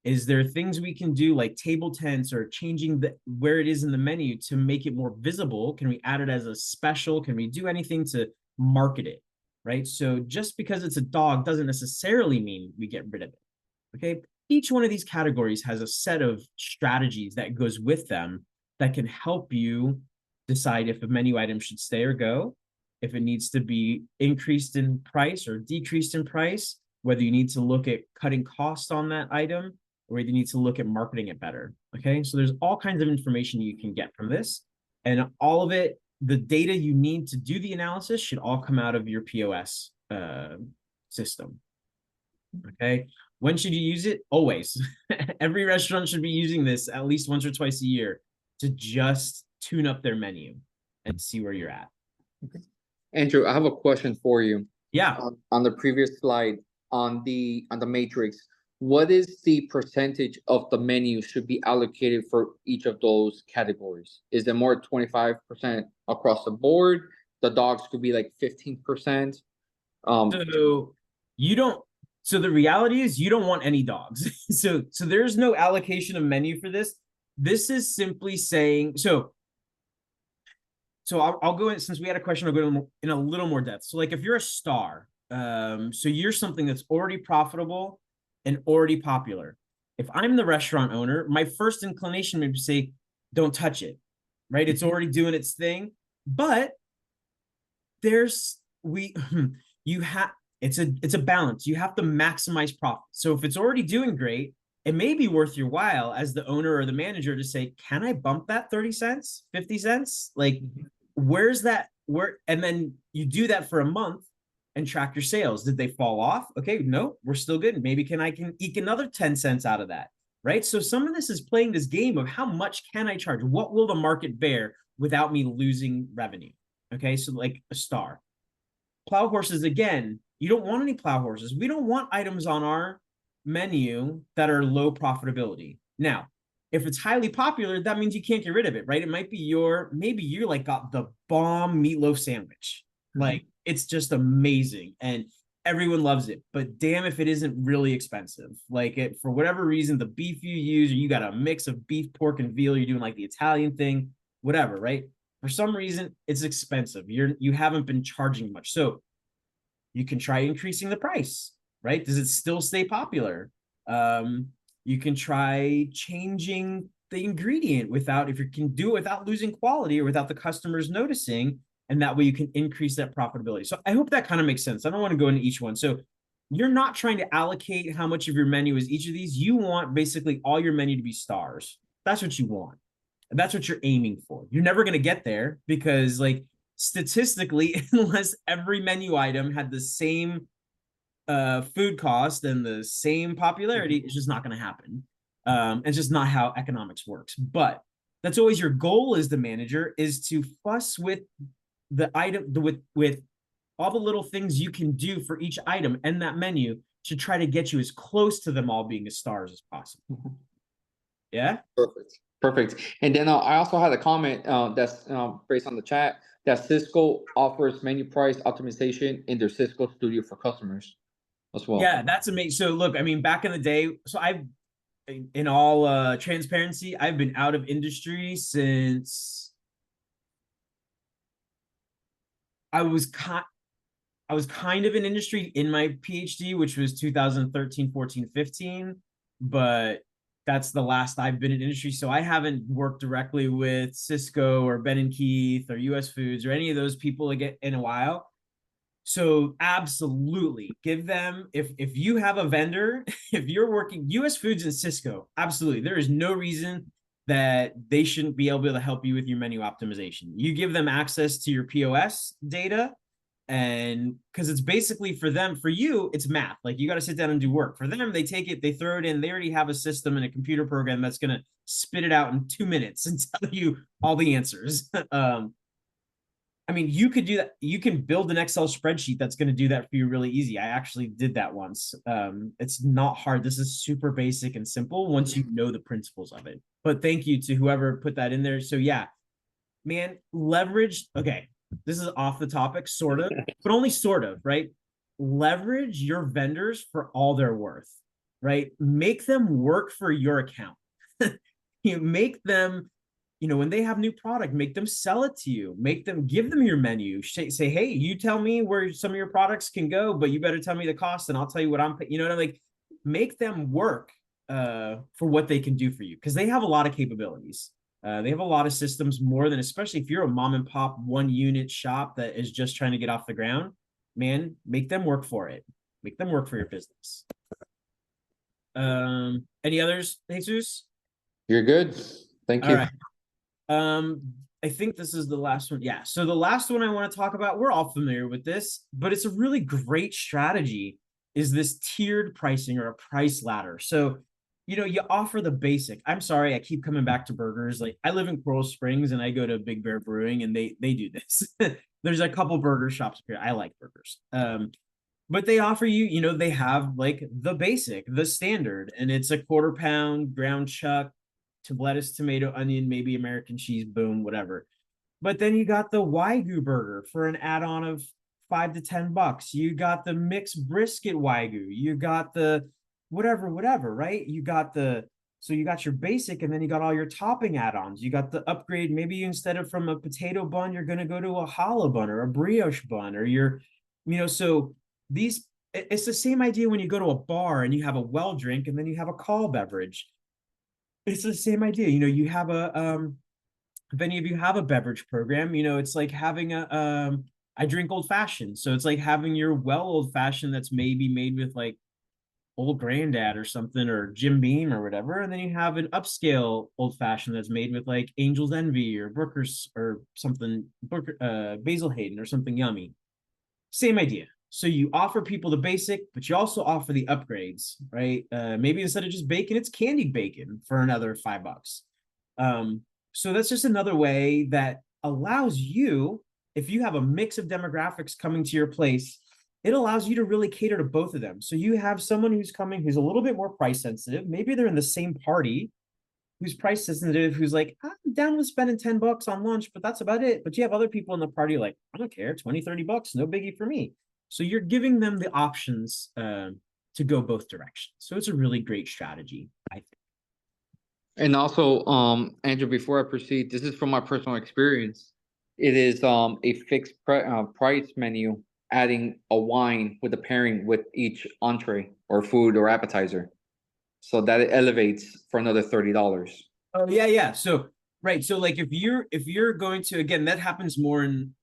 Is there things we can do like table tents or changing the where it is in the menu to make it more visible? Can we add it as a special? Can we do anything to market it? Right. So just because it's a dog doesn't necessarily mean we get rid of it. Okay. Each one of these categories has a set of strategies that goes with them that can help you decide if a menu item should stay or go, if it needs to be increased in price or decreased in price, whether you need to look at cutting costs on that item, or you need to look at marketing it better. Okay. So there's all kinds of information you can get from this. And all of it, the data you need to do the analysis should all come out of your POS system. Okay. When should you use it? Always. Every restaurant should be using this at least once or twice a year to just tune up their menu and see where you're at. Andrew, I have a question for you. Yeah. On the previous slide, on the matrix, what is the percentage of the menu should be allocated for each of those categories? Is it more 25% across the board? The dogs could be like 15%. So you don't so the reality is you don't want any dogs. So there's no allocation of menu for this. This is simply saying so I'll go in since we had a question. I'll go in a little more depth. So like if you're a star, so you're something that's already profitable and already popular. If I'm the restaurant owner, my first inclination would be to say, don't touch it, right? It's already doing its thing. But there's we you have it's a balance. You have to maximize profit. So if it's already doing great, it may be worth your while as the owner or the manager to say, can I bump that 30 cents, 50 cents? Like, where's that? Where? And then you do that for a month and track your sales. Did they fall off? Okay, no, we're still good. Maybe I can eke another 10 cents out of that. Right. So some of this is playing this game of how much can I charge? What will the market bear without me losing revenue? Okay. So like a star. Plow horses, again, you don't want any plow horses. We don't want items on our menu that are low profitability. Now, if it's highly popular, that means you can't get rid of it, right? It might be maybe you like got the bomb meatloaf sandwich. Like it's just amazing and everyone loves it. But damn if it isn't really expensive. Like it for whatever reason, the beef you use, or you got a mix of beef, pork, and veal, you're doing like the Italian thing, whatever, right? For some reason, it's expensive. You haven't been charging much. So you can try increasing the price, right? Does it still stay popular? You can try changing the ingredient if you can do it without losing quality or without the customers noticing, and that way you can increase that profitability. So I hope that kind of makes sense. I don't want to go into each one. So you're not trying to allocate how much of your menu is each of these. You want basically all your menu to be stars. That's what you want. And that's what you're aiming for. You're never going to get there because like statistically, unless every menu item had the same food cost and the same popularity, it's just not going to happen. It's just not how economics works. But that's always your goal as the manager, is to fuss with the item with all the little things you can do for each item and that menu to try to get you as close to them all being as stars as possible. Yeah. Perfect. Perfect. And then I also had a comment that's based on the chat that Cisco offers menu price optimization in their Cisco Studio for customers as well. Yeah, that's amazing. So look, I mean, back in the day, so I've in all transparency, I've been out of industry since I was I was kind of in industry in my PhD, which was 2013, 14, 15, but that's the last I've been in industry. So I haven't worked directly with Cisco or Ben and Keith or US Foods or any of those people again in a while. So absolutely give them if you have a vendor, if you're working US Foods and Cisco, absolutely. There is no reason that they shouldn't be able to help you with your menu optimization. You give them access to your POS data, and because it's basically for them, for you, it's math. Like you got to sit down and do work. For them, they take it, they throw it in, they already have a system and a computer program that's going to spit it out in 2 minutes and tell you all the answers. I mean, you could do that. You can build an Excel spreadsheet that's going to do that for you really easy. I actually did that once. It's not hard. This is super basic and simple once you know the principles of it. But thank you to whoever put that in there. So yeah, man, leverage. Okay, this is off the topic, sort of, but only sort of, right? Leverage your vendors for all they're worth, right? Make them work for your account. You make them, when they have new product, make them sell it to you. Make them give them your menu. Say, hey, you tell me where some of your products can go, but you better tell me the cost, and I'll tell you what I'm. You know what I mean? Like, make them work for what they can do for you because they have a lot of capabilities. They have a lot of systems more than, especially if you're a mom and pop 1 unit shop that is just trying to get off the ground, man, make them work for it. Make them work for your business. Any others, Jesus? You're good. Thank All you. right. I think this is the last one. Yeah. So the last one I want to talk about, we're all familiar with this, but it's a really great strategy, is this tiered pricing or a price ladder. So, you offer the basic. I'm sorry, I keep coming back to burgers. Like, I live in Coral Springs and I go to Big Bear Brewing and they do this. There's a couple burger shops here. I like burgers. But they offer you, they have like the basic, the standard, and it's a quarter pound ground chuck to lettuce, tomato, onion, maybe American cheese, boom, whatever. But then you got the Wagyu burger for an add-on of $5 to $10. You got the mixed brisket Wagyu. You got the whatever, right? So you got your basic, and then you got all your topping add-ons. You got the upgrade. Maybe instead of from a potato bun, you're going to go to a challah bun or a brioche bun, or so it's the same idea when you go to a bar and you have a well drink and then you have a call beverage. It's the same idea. You have if any of you have a beverage program, it's like having I drink old fashioned. So it's like having your well old fashioned that's maybe made with like old granddad or something, or Jim Beam or whatever. And then you have an upscale old fashioned that's made with like Angel's Envy or Brooker's or something, Basil Hayden or something yummy. Same idea. So you offer people the basic, but you also offer the upgrades, right? Maybe instead of just bacon, it's candied bacon for another $5. So that's just another way that allows you, if you have a mix of demographics coming to your place, it allows you to really cater to both of them. So you have someone who's coming who's a little bit more price sensitive. Maybe they're in the same party, who's price sensitive, who's like, I'm down with spending $10 on lunch, but that's about it. But you have other people in the party like, I don't care, 20, $30, no biggie for me. So you're giving them the options to go both directions. So it's a really great strategy, I think. And also, Andrew, before I proceed, this is from my personal experience. It is a fixed price menu, adding a wine with a pairing with each entree or food or appetizer. So that it elevates for another $30. Oh yeah. So right. So like if you're going to, again, that happens more in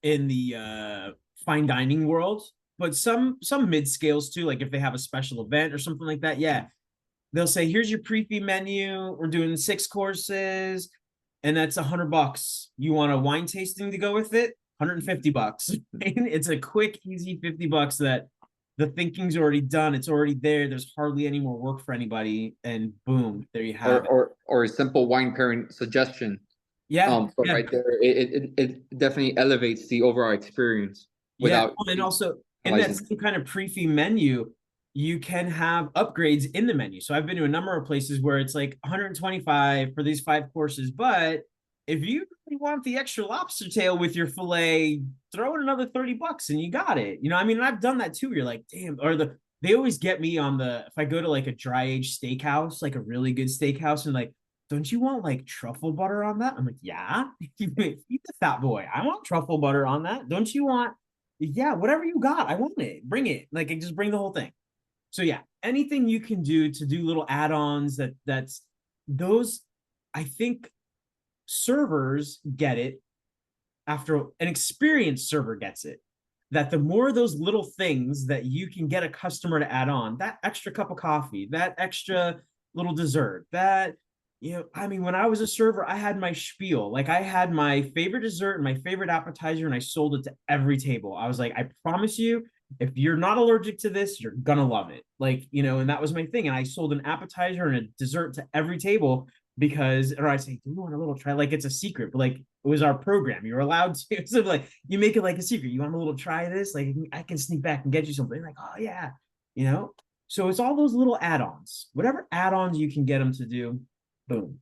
the fine dining world, but some mid scales too. Like if they have a special event or something like that, yeah, they'll say, here's your pre-fee menu. We're doing 6 courses, and that's $100. You want a wine tasting to go with it? $150. It's a quick, easy $50 that the thinking's already done. It's already there. There's hardly any more work for anybody, and boom, there you have it. Or a simple wine pairing suggestion. Yeah, But yeah, right there, it definitely elevates the overall experience yeah. without Oh, and also in that analyzing. same kind of pre-fee menu, you can have upgrades in the menu. So I've been to a number of places where it's like 125 for these 5 courses, but if you really want the extra lobster tail with your fillet, throw in another $30 and you got it. I mean, I've done that too. You're like, damn, they always get me on if I go to like a dry aged steakhouse, like a really good steakhouse, and like, don't you want like truffle butter on that? I'm like, yeah, feed the fat boy. I want truffle butter on that. Don't you want, yeah, whatever you got, I want it. Bring it. Like, just bring the whole thing. So yeah, anything you can do to do little add-ons that's those, I think servers get it after an experienced server gets it. That the more of those little things that you can get a customer to add on, that extra cup of coffee, that extra little dessert, I mean, when I was a server, I had my spiel. Like I had my favorite dessert and my favorite appetizer, and I sold it to every table. I was like, I promise you, if you're not allergic to this, you're gonna love it. Like, and that was my thing. And I sold an appetizer and a dessert to every table because, or I say, do you want a little try? Like it's a secret, but like it was our program. You're allowed to. So like you make it like a secret. You want a little try this? Like I can sneak back and get you something. Like, oh yeah, you know? So it's all those little add-ons. Whatever add-ons you can get them to do, boom.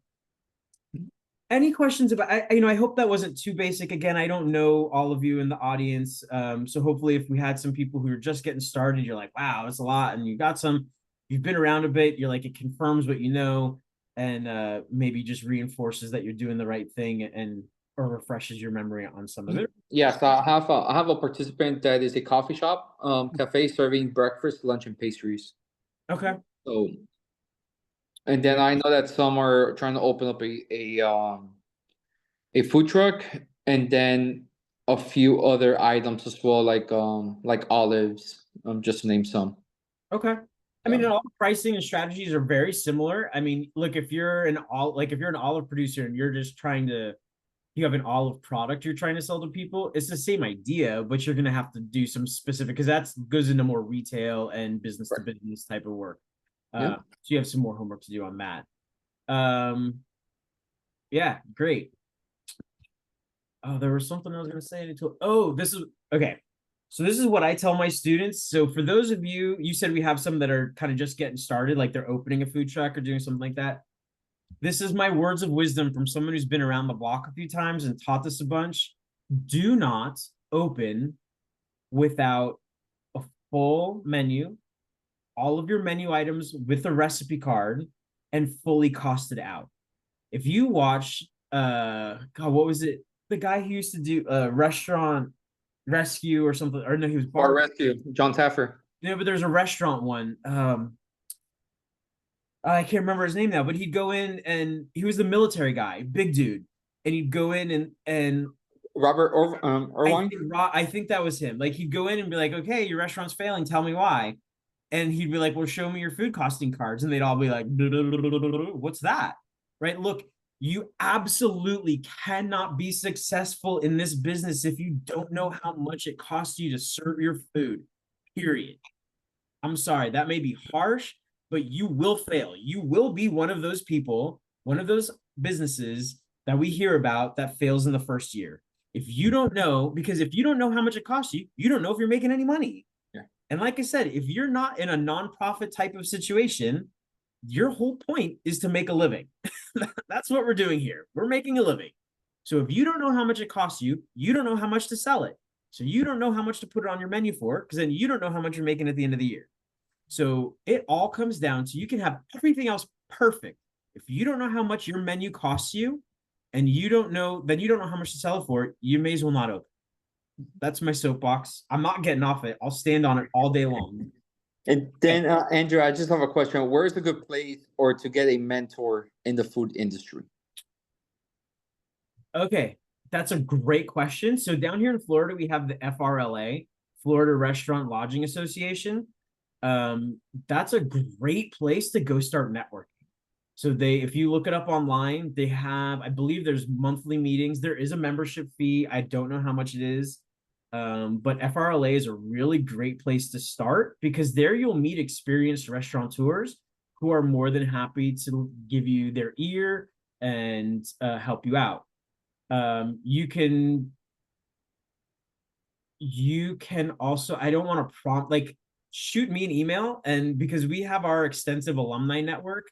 Any questions about I hope that wasn't too basic. Again, I don't know all of you in the audience. So hopefully if we had some people who are just getting started, you're like, wow, that's a lot. And you got some, you've been around a bit, you're like, it confirms what you know, and maybe just reinforces that you're doing the right thing and or refreshes your memory on some of it. Yeah, so I have a participant that is a coffee shop, cafe serving breakfast, lunch, and pastries. Okay. So, and then I know that some are trying to open up a food truck, and then a few other items as well, like olives, just to name some. Okay. I Yeah. mean, all the pricing and strategies are very similar. I mean, look, if you're an olive producer and you're just trying to you have an olive product you're trying to sell to people, it's the same idea, but you're going to have to do some specific because that goes into more retail and business to Right. business type of work. Yeah. So you have some more homework to do on that. Um, yeah, great. Oh, there was something I was going to say. Oh, this is okay. So this is what I tell my students. So for those of you, you said we have some that are kind of just getting started, like they're opening a food truck or doing something like that. This is my words of wisdom from someone who's been around the block a few times and taught this a bunch. Do not open without a full menu, all of your menu items with a recipe card, and fully costed out. If you watch, God, what was it? The guy who used to do restaurant rescue or something, or no, he was Bar bar. Rescue, John Taffer. No, but there's a restaurant one. I can't remember his name now, but he'd go in and he was the military guy, big dude, and he'd go in and Irvine. I think that was him. Like he'd go in and be like, "Okay, your restaurant's failing. Tell me why." And he'd be like, "Well, show me your food costing cards," and they'd all be like, "What's that?" Right? Look, you absolutely cannot be successful in this business if you don't know how much it costs you to serve your food. Period. I'm sorry, that may be harsh, but you will fail. You will be one of those people, one of those businesses that we hear about that fails in the first year. If you don't know, because if you don't know how much it costs you, you don't know if you're making any money. Yeah. And like I said, if you're not in a nonprofit type of situation, your whole point is to make a living. That's what we're doing here. We're making a living. So if you don't know how much it costs you, you don't know how much to sell it. So you don't know how much to put it on your menu for, because then you don't know how much you're making at the end of the year. So it all comes down to you can have everything else perfect. If you don't know how much your menu costs you and you don't know, then you don't know how much to sell it for, you may as well not open. That's my soapbox. I'm not getting off it. I'll stand on it all day long. And then, Andrew, I just have a question. Where is a good place or to get a mentor in the food industry? Okay, that's a great question. So down here in Florida, we have the FRLA, Florida Restaurant Lodging Association. That's a great place to go start networking. So if you look it up online, they have, I believe there's monthly meetings. There is a membership fee. I don't know how much it is. But FRLA is a really great place to start because there you'll meet experienced restaurateurs who are more than happy to give you their ear and help you out. You can also, I don't want to prompt, like shoot me an email, and because we have our extensive alumni network.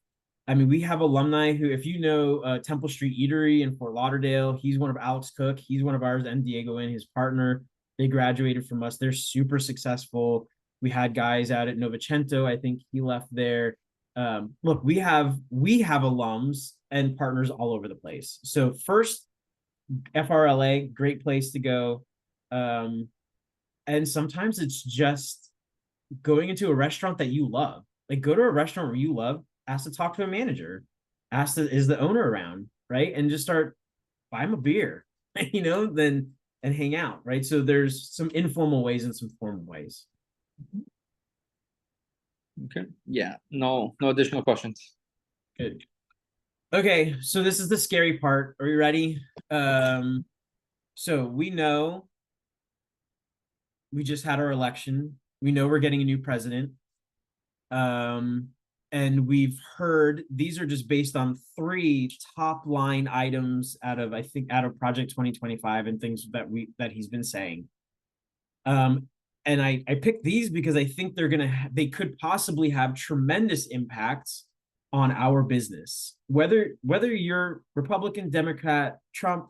I mean, we have alumni who, if you know Temple Street Eatery in Fort Lauderdale, he's one of Alex Cook, he's one of ours, and Diego in his partner. They graduated from us. They're super successful. We had guys out at Novecento. I think he left there. Look, we have alums and partners all over the place. So first, FRLA, great place to go. Um, and sometimes it's just going into a restaurant that you love. Like go to a restaurant where you love, ask to talk to a manager, is the owner around, right? And just start buy him a beer, then and hang out, right? So there's some informal ways and some formal ways. Okay. Yeah. No additional questions. Good. Okay, so this is the scary part. Are you ready? So we know we just had our election. We know we're getting a new president. Um, and we've heard these are just based on 3 top line items out of, I think, out of Project 2025 and things that he's been saying. And I picked these because I think they could possibly have tremendous impacts on our business. Whether you're Republican, Democrat, Trump,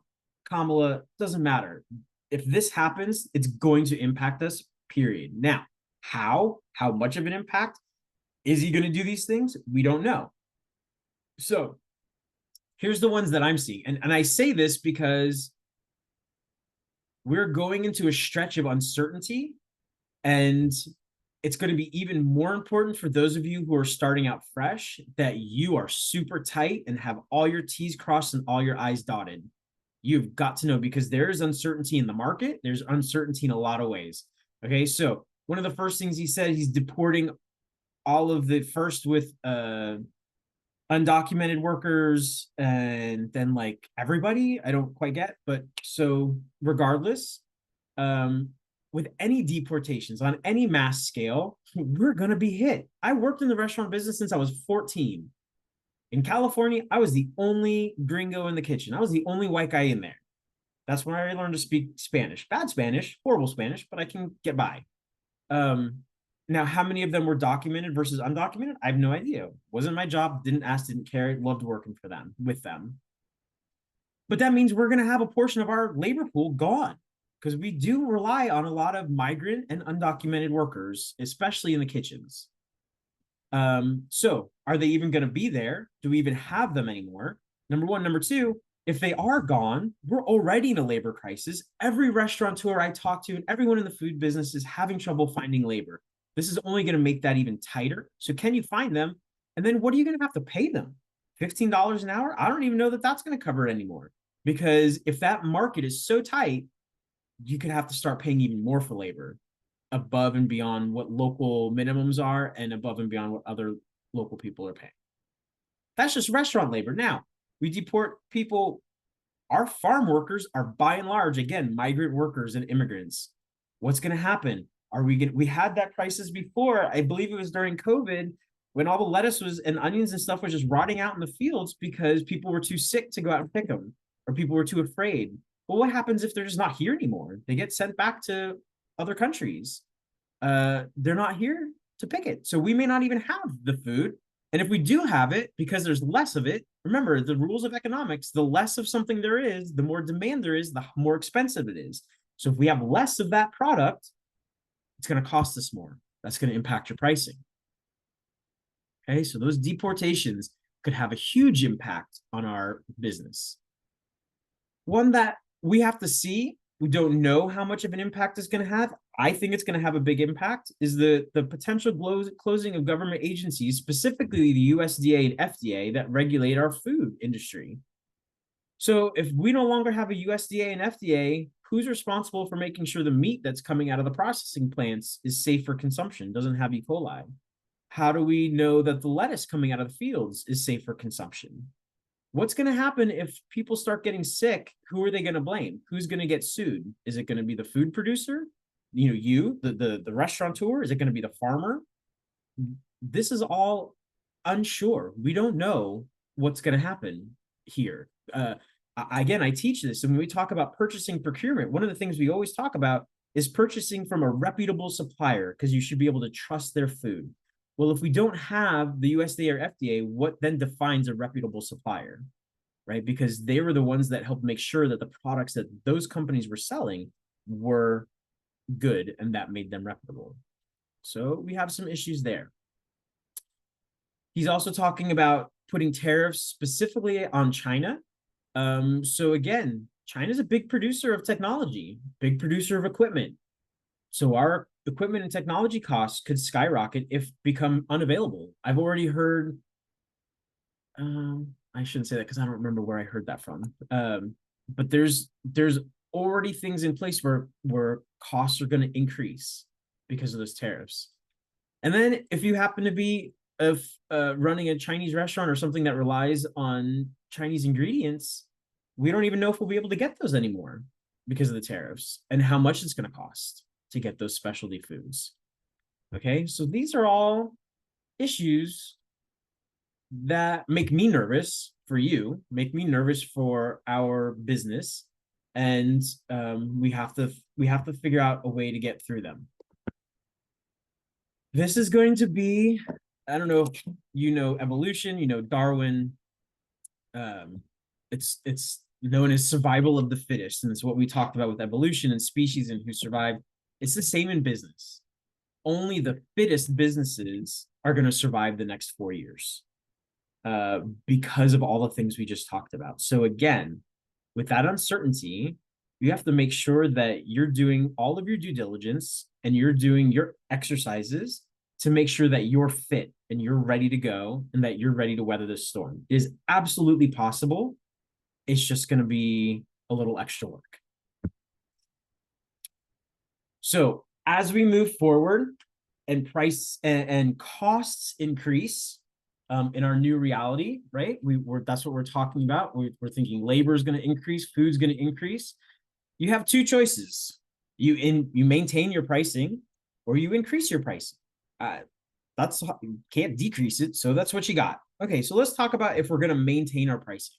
Kamala, doesn't matter. If this happens, it's going to impact us, period. Now, how much of an impact? Is he going to do these things? We don't know. So here's the ones that I'm seeing. And I say this because we're going into a stretch of uncertainty, and it's going to be even more important for those of you who are starting out fresh that you are super tight and have all your T's crossed and all your I's dotted. You've got to know, because there is uncertainty in the market. There's uncertainty in a lot of ways. Okay, so one of the first things he said, he's deporting all of the first with undocumented workers, and then like everybody. I don't quite get, but so regardless, with any deportations on any mass scale, we're going to be hit. I worked in the restaurant business since I was 14. In California, I was the only gringo in the kitchen. I was the only white guy in there. That's when I learned to speak Spanish. Bad Spanish, horrible Spanish, but I can get by. Now, how many of them were documented versus undocumented? I have no idea. Wasn't my job, didn't ask, didn't care, loved working for them, with them. But that means we're going to have a portion of our labor pool gone, because we do rely on a lot of migrant and undocumented workers, especially in the kitchens. So are they even going to be there? Do we even have them anymore? Number one. Number two, if they are gone, we're already in a labor crisis. Every restaurateur I talk to and everyone in the food business is having trouble finding labor. This is only going to make that even tighter. So can you find them? And then what are you going to have to pay them? $15 an hour? I don't even know that that's going to cover it anymore. Because if that market is so tight, you could have to start paying even more for labor, above and beyond what local minimums are and above and beyond what other local people are paying. That's just restaurant labor. Now, we deport people. Our farm workers are by and large, again, migrant workers and immigrants. What's going to happen? We had that crisis before. I believe it was during COVID, when all the lettuce and onions and stuff was just rotting out in the fields because people were too sick to go out and pick them, or people were too afraid. Well, what happens if they're just not here anymore? They get sent back to other countries. They're not here to pick it. So we may not even have the food. And if we do have it, because there's less of it, remember the rules of economics, the less of something there is, the more demand there is, the more expensive it is. So if we have less of that product, it's going to cost us more. That's going to impact your pricing. Okay, so those deportations could have a huge impact on our business. One that we have to see, we don't know how much of an impact it's going to have. I think it's going to have a big impact, is the potential closing of government agencies, specifically the USDA and FDA, that regulate our food industry. So if we no longer have a USDA and FDA, who's responsible for making sure the meat that's coming out of the processing plants is safe for consumption, doesn't have E. coli? How do we know that the lettuce coming out of the fields is safe for consumption? What's going to happen if people start getting sick? Who are they going to blame? Who's going to get sued? Is it going to be the food producer? The restaurateur? Is it going to be the farmer? This is all unsure. We don't know what's going to happen here. Again, I teach this, and when we talk about purchasing procurement, one of the things we always talk about is purchasing from a reputable supplier, because you should be able to trust their food. Well, if we don't have the USDA or FDA, what then defines a reputable supplier, right? Because they were the ones that helped make sure that the products that those companies were selling were good, and that made them reputable. So we have some issues there. He's also talking about putting tariffs specifically on China. So again, China's a big producer of technology, big producer of equipment. So our equipment and technology costs could skyrocket if become unavailable. I've already heard, I shouldn't say that because I don't remember where I heard that from. But there's already things in place where costs are going to increase because of those tariffs. And then if you happen to be running a Chinese restaurant or something that relies on Chinese ingredients, we don't even know if we'll be able to get those anymore because of the tariffs and how much it's going to cost to get those specialty foods. Okay, so these are all issues that make me nervous for you, make me nervous for our business, and we have to figure out a way to get through them. This is going to be, I don't know if you know evolution, you know Darwin. Um, it's known as survival of the fittest, and it's what we talked about with evolution and species and who survived. It's the same in business. Only the fittest businesses are going to survive the next 4 years, because of all the things we just talked about. So again, with that uncertainty, you have to make sure that you're doing all of your due diligence and you're doing your exercises to make sure that you're fit and you're ready to go and that you're ready to weather this storm. It is absolutely possible. It's just going to be a little extra work. So as we move forward and price and costs increase, in our new reality, right? That's what we're talking about. We're thinking labor is going to increase, food's going to increase. You have two choices. You maintain your pricing, or you increase your pricing. You can't decrease it, so that's what you got. Okay, so let's talk about if we're going to maintain our pricing.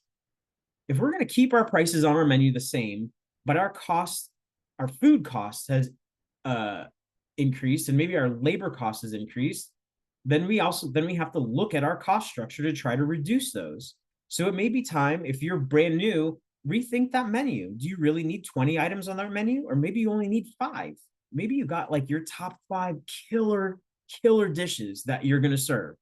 If we're going to keep our prices on our menu the same, but our food cost has increased, and maybe our labor cost has increased, then we have to look at our cost structure to try to reduce those. So it may be time, if you're brand new, rethink that menu. Do you really need 20 items on that menu? Or maybe you only need 5. Maybe you got like your top 5 killer dishes that you're going to serve.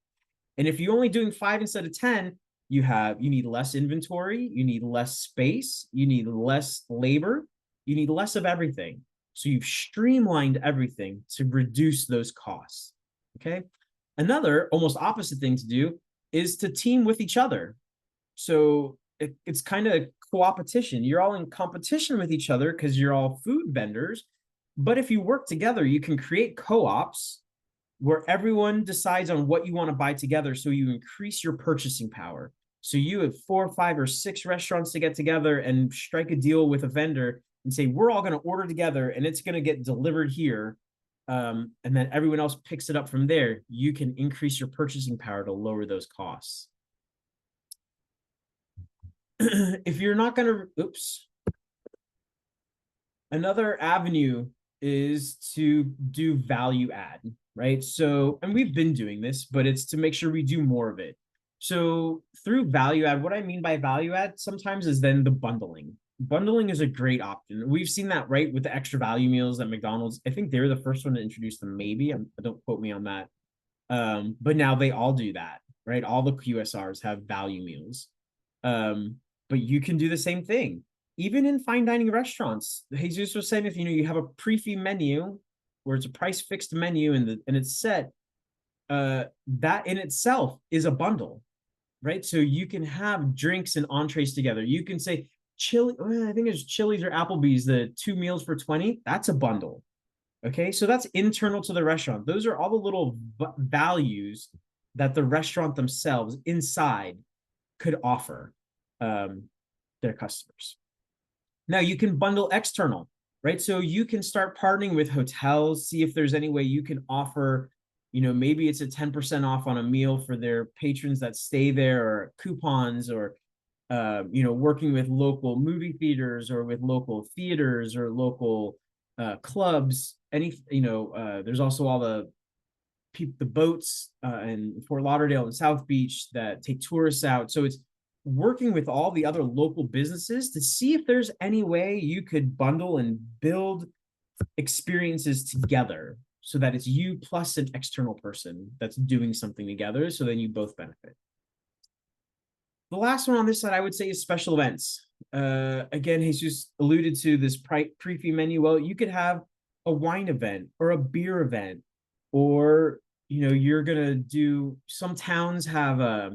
And if you're only doing 5 instead of 10, you need less inventory, you need less space, you need less labor, you need less of everything. So you've streamlined everything to reduce those costs. Okay. Another almost opposite thing to do is to team with each other. So it's kind of co-opetition. You're all in competition with each other because you're all food vendors. But if you work together, you can create co-ops where everyone decides on what you want to buy together. So you increase your purchasing power. So you have 4, 5, or 6 restaurants to get together and strike a deal with a vendor and say, we're all going to order together and it's going to get delivered here. And then everyone else picks it up from there. You can increase your purchasing power to lower those costs. If you're not going to, another avenue is to do value add, right? So, and we've been doing this, but it's to make sure we do more of it. So through value add, what I mean by value add sometimes is then the bundling. Bundling is a great option. We've seen that, right, with the extra value meals at McDonald's. I think they were the first one to introduce them, maybe. Don't quote me on that. But now they all do that, right? All the QSRs have value meals. But you can do the same thing. Even in fine dining restaurants, Jesus was saying, if you have a pre-fee menu where it's a price fixed menu and it's set, that in itself is a bundle, right? So you can have drinks and entrees together. You can say chili, I think it's Chili's or Applebee's, the 2 meals for 20. That's a bundle. Okay, so that's internal to the restaurant. Those are all the little values that the restaurant themselves inside could offer their customers. Now you can bundle external, right? So you can start partnering with hotels, see if there's any way you can offer, maybe it's a 10% off on a meal for their patrons that stay there, or coupons, or working with local movie theaters or with local theaters or local clubs. There's also all the boats in Fort Lauderdale and South Beach that take tourists out. So it's working with all the other local businesses to see if there's any way you could bundle and build experiences together so that it's you plus an external person that's doing something together. So then you both benefit. The last one on this side, I would say, is special events. Again, Jesus alluded to this pre-fee menu. Well, you could have a wine event or a beer event, or, you're going to do, some towns have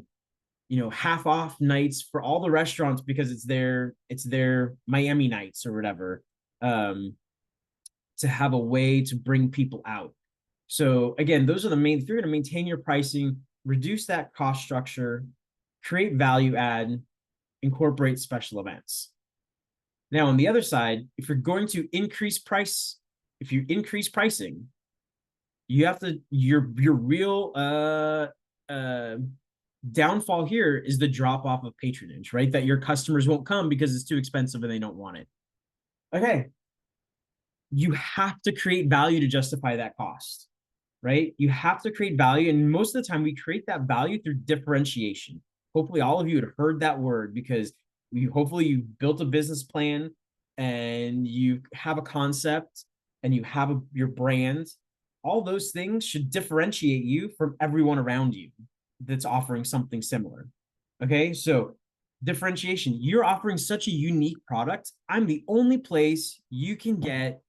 half off nights for all the restaurants because it's their Miami nights or whatever, to have a way to bring people out. So again, those are the main, if you're going to maintain your pricing, reduce that cost structure, create value add, incorporate special events. Now, on the other side, if you're going to increase pricing, you have to, your real downfall here is the drop off of patronage, right? That your customers won't come because it's too expensive and they don't want it. Okay. You have to create value to justify that cost, right? You have to create value. And most of the time, we create that value through differentiation. Hopefully, all of you had heard that word because hopefully you built a business plan and you have a concept and you have your brand. All those things should differentiate you from everyone around you that's offering something similar. Okay, so differentiation. You're offering such a unique product. I'm the only place you can get,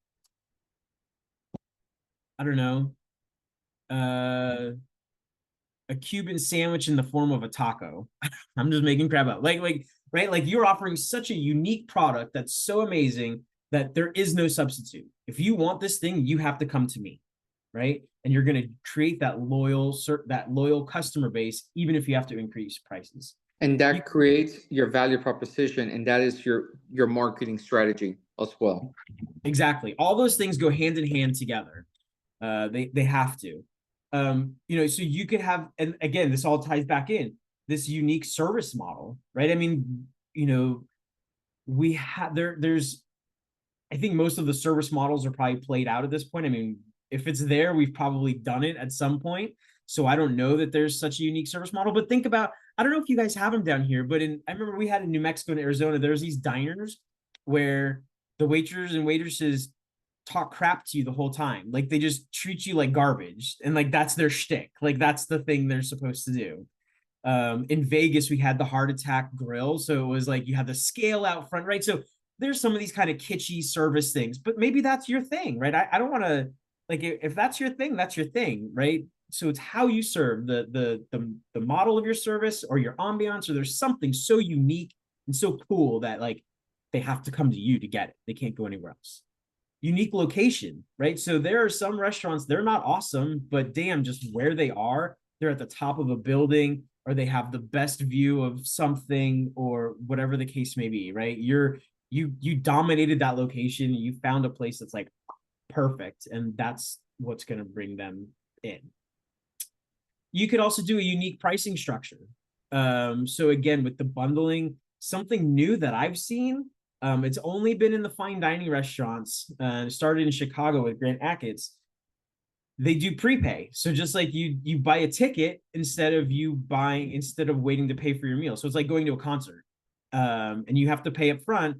I don't know, a Cuban sandwich in the form of a taco. I'm just making crap up. Right? Like you're offering such a unique product that's so amazing that there is no substitute. If you want this thing, you have to come to me, right? And you're going to create that loyal customer base, even if you have to increase prices. And that creates your value proposition, and that is your marketing strategy as well. Exactly. All those things go hand in hand together. They have to. So you could have, and again, this all ties back in this unique service model, right? I mean, we have there's I think most of the service models are probably played out at this point. I mean, if it's there, we've probably done it at some point. So I don't know that there's such a unique service model, but think about, I don't know if you guys have them down here, but I remember we had in New Mexico and Arizona, there's these diners where the waiters and waitresses talk crap to you the whole time. Like they just treat you like garbage. And like, that's their shtick. Like that's the thing they're supposed to do. In Vegas, we had the heart attack grill. So it was like, you have the scale out front, right? So there's some of these kind of kitschy service things, but maybe that's your thing, right? I don't want to, like, if that's your thing, that's your thing, right? So it's how you serve the model of your service or your ambiance, or there's something so unique and so cool that like they have to come to you to get it. They can't go anywhere else. Unique location, right? So there are some restaurants, they're not awesome, but damn, just where they are, they're at the top of a building, or they have the best view of something, or whatever the case may be, right? You dominated that location, you found a place that's like perfect, and that's what's going to bring them in. You could also do a unique pricing structure. So again, with the bundling, something new that I've seen, it's only been in the fine dining restaurants, started in Chicago with Grant Achatz. They do prepay. So just like you buy a ticket instead of waiting to pay for your meal. So it's like going to a concert. And you have to pay up front.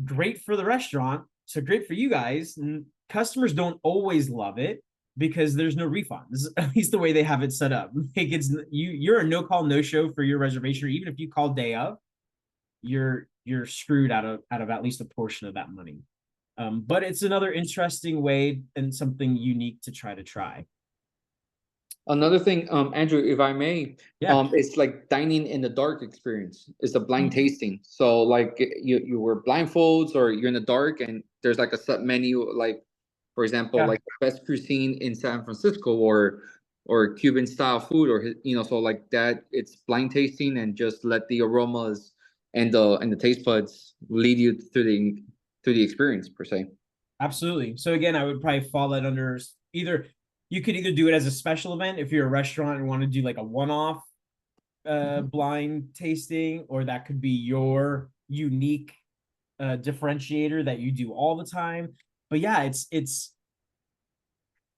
Great for the restaurant. So great for you guys. And customers don't always love it because there's no refunds, at least the way they have it set up. Like you're a no call, no show for your reservation, or even if you call day of, you're screwed out of at least a portion of that money. But it's another interesting way and something unique to try. Another thing, Andrew, if I may, Yeah. it's like dining in the dark experience. It's a blind tasting. So like you wear blindfolds or you're in the dark and there's like a set menu, like for example, like the best cuisine in San Francisco or Cuban style food, or so like that. It's blind tasting and just let the aromas and the taste buds lead you through the experience per se. Absolutely. So again, I would probably fall that under you could either do it as a special event if you're a restaurant and want to do like a one-off blind tasting, or that could be your unique differentiator that you do all the time. But yeah,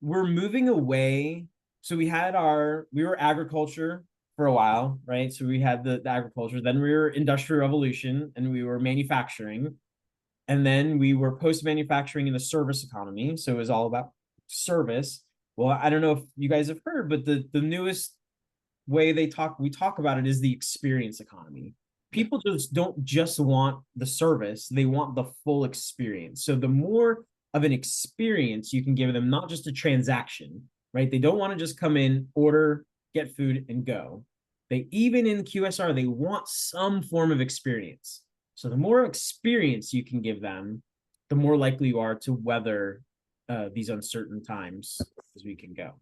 we're moving away. So we were agriculture for a while, right? So we had the agriculture, then we were industrial revolution, and we were manufacturing. And then we were post-manufacturing in the service economy. So it was all about service. Well, I don't know if you guys have heard, but the newest way we talk about it is the experience economy. People just don't just want the service, they want the full experience. So the more of an experience you can give them, not just a transaction, right? They don't want to just come in, order, get food, and go. Even in QSR, they want some form of experience. So the more experience you can give them, the more likely you are to weather these uncertain times as we can go.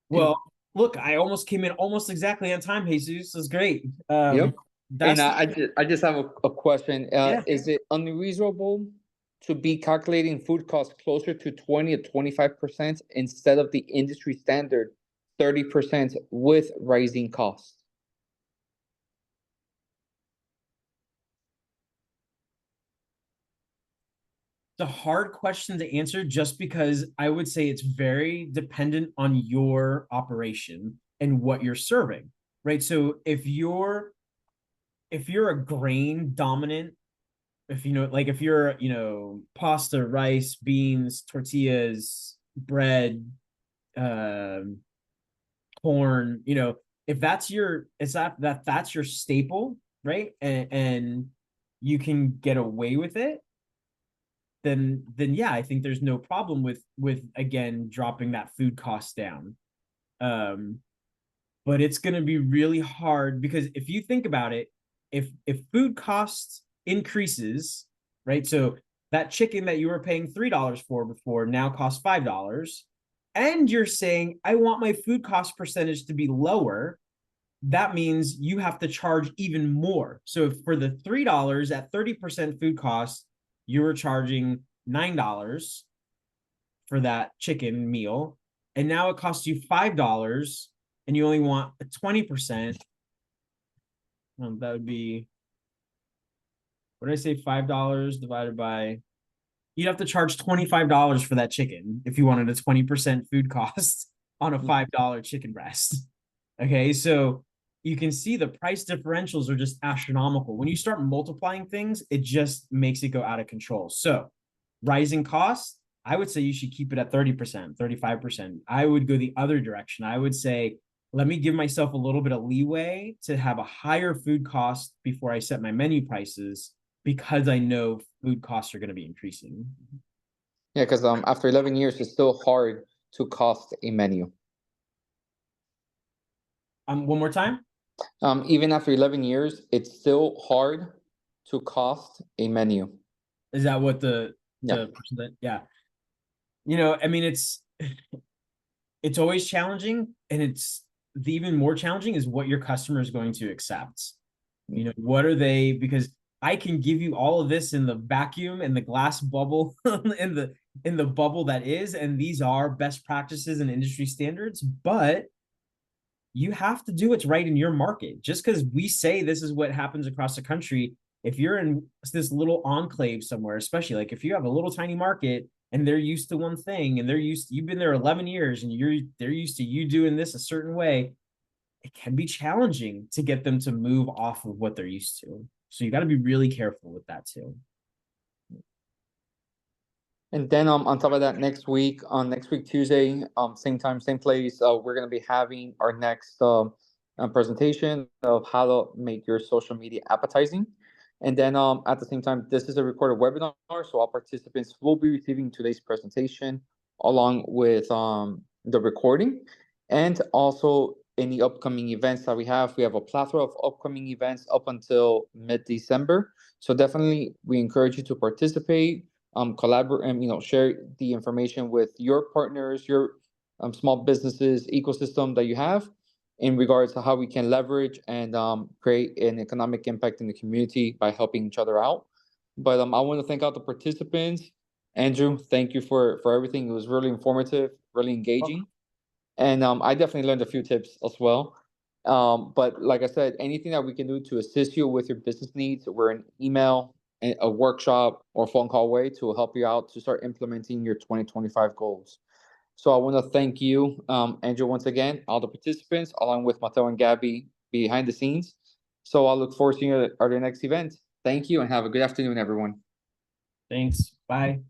Well, look, I almost came in almost exactly on time, Jesus. That's great. Yep. And I just have a question. Yeah. Is it unreasonable to be calculating food costs closer to 20 or 25% instead of the industry standard 30% with rising costs? It's a hard question to answer just because I would say it's very dependent on your operation and what you're serving, right? So if you're a grain dominant, if you know, like if you're, pasta, rice, beans, tortillas, bread, um, corn, if that's your, it's that's your staple, right? And you can get away with it, then yeah, I think there's no problem with again dropping that food cost down. Um, but it's going to be really hard because if you think about it, if food costs increases, right? So that chicken that you were paying $3 for before now costs $5, and you're saying I want my food cost percentage to be lower, that means you have to charge even more. So if for the $3 at 30% food cost, you were charging $9 for that chicken meal, and now it costs you $5 and you only want a 20%. That would be, what did I say? $5 divided by, you'd have to charge $25 for that chicken if you wanted a 20% food cost on a $5 chicken breast. Okay, so you can see the price differentials are just astronomical. When you start multiplying things, it just makes it go out of control. So rising costs, I would say you should keep it at 30%, 35%. I would go the other direction. I would say, let me give myself a little bit of leeway to have a higher food cost before I set my menu prices, because I know food costs are going to be increasing. Yeah, because after 11 years, it's still hard to cost a menu. One more time. Even after 11 years, it's still hard to cost a menu. Is that what the Yeah. person that, yeah. I mean, it's always challenging, and it's the even more challenging is what your customer is going to accept. What are they, because I can give you all of this in the vacuum and the glass bubble in the bubble that is, and these are best practices and industry standards, but you have to do what's right in your market. Just because we say this is what happens across the country, if you're in this little enclave somewhere, especially like if you have a little tiny market and they're used to one thing and you've been there 11 years and they're used to you doing this a certain way, it can be challenging to get them to move off of what they're used to. So you got to be really careful with that too. And then on top of that, next week Tuesday, same time, same place, we're gonna be having our next presentation of how to make your social media appetizing. And then at the same time, this is a recorded webinar, so all participants will be receiving today's presentation along with the recording, and also any upcoming events that we have. We have a plethora of upcoming events up until mid-December. So definitely we encourage you to participate, collaborate, and share the information with your partners, your small businesses ecosystem that you have, in regards to how we can leverage and create an economic impact in the community by helping each other out. But I want to thank all the participants. Andrew, thank you for everything. It was really informative, really engaging, and I definitely learned a few tips as well. But like I said, anything that we can do to assist you with your business needs, we're an email, a workshop, or phone call away to help you out to start implementing your 2025 goals. So I want to thank you, Andrew, once again, all the participants, along with Mateo and Gabby behind the scenes. So I look forward to seeing you at our next event. Thank you and have a good afternoon, everyone. Thanks. Bye.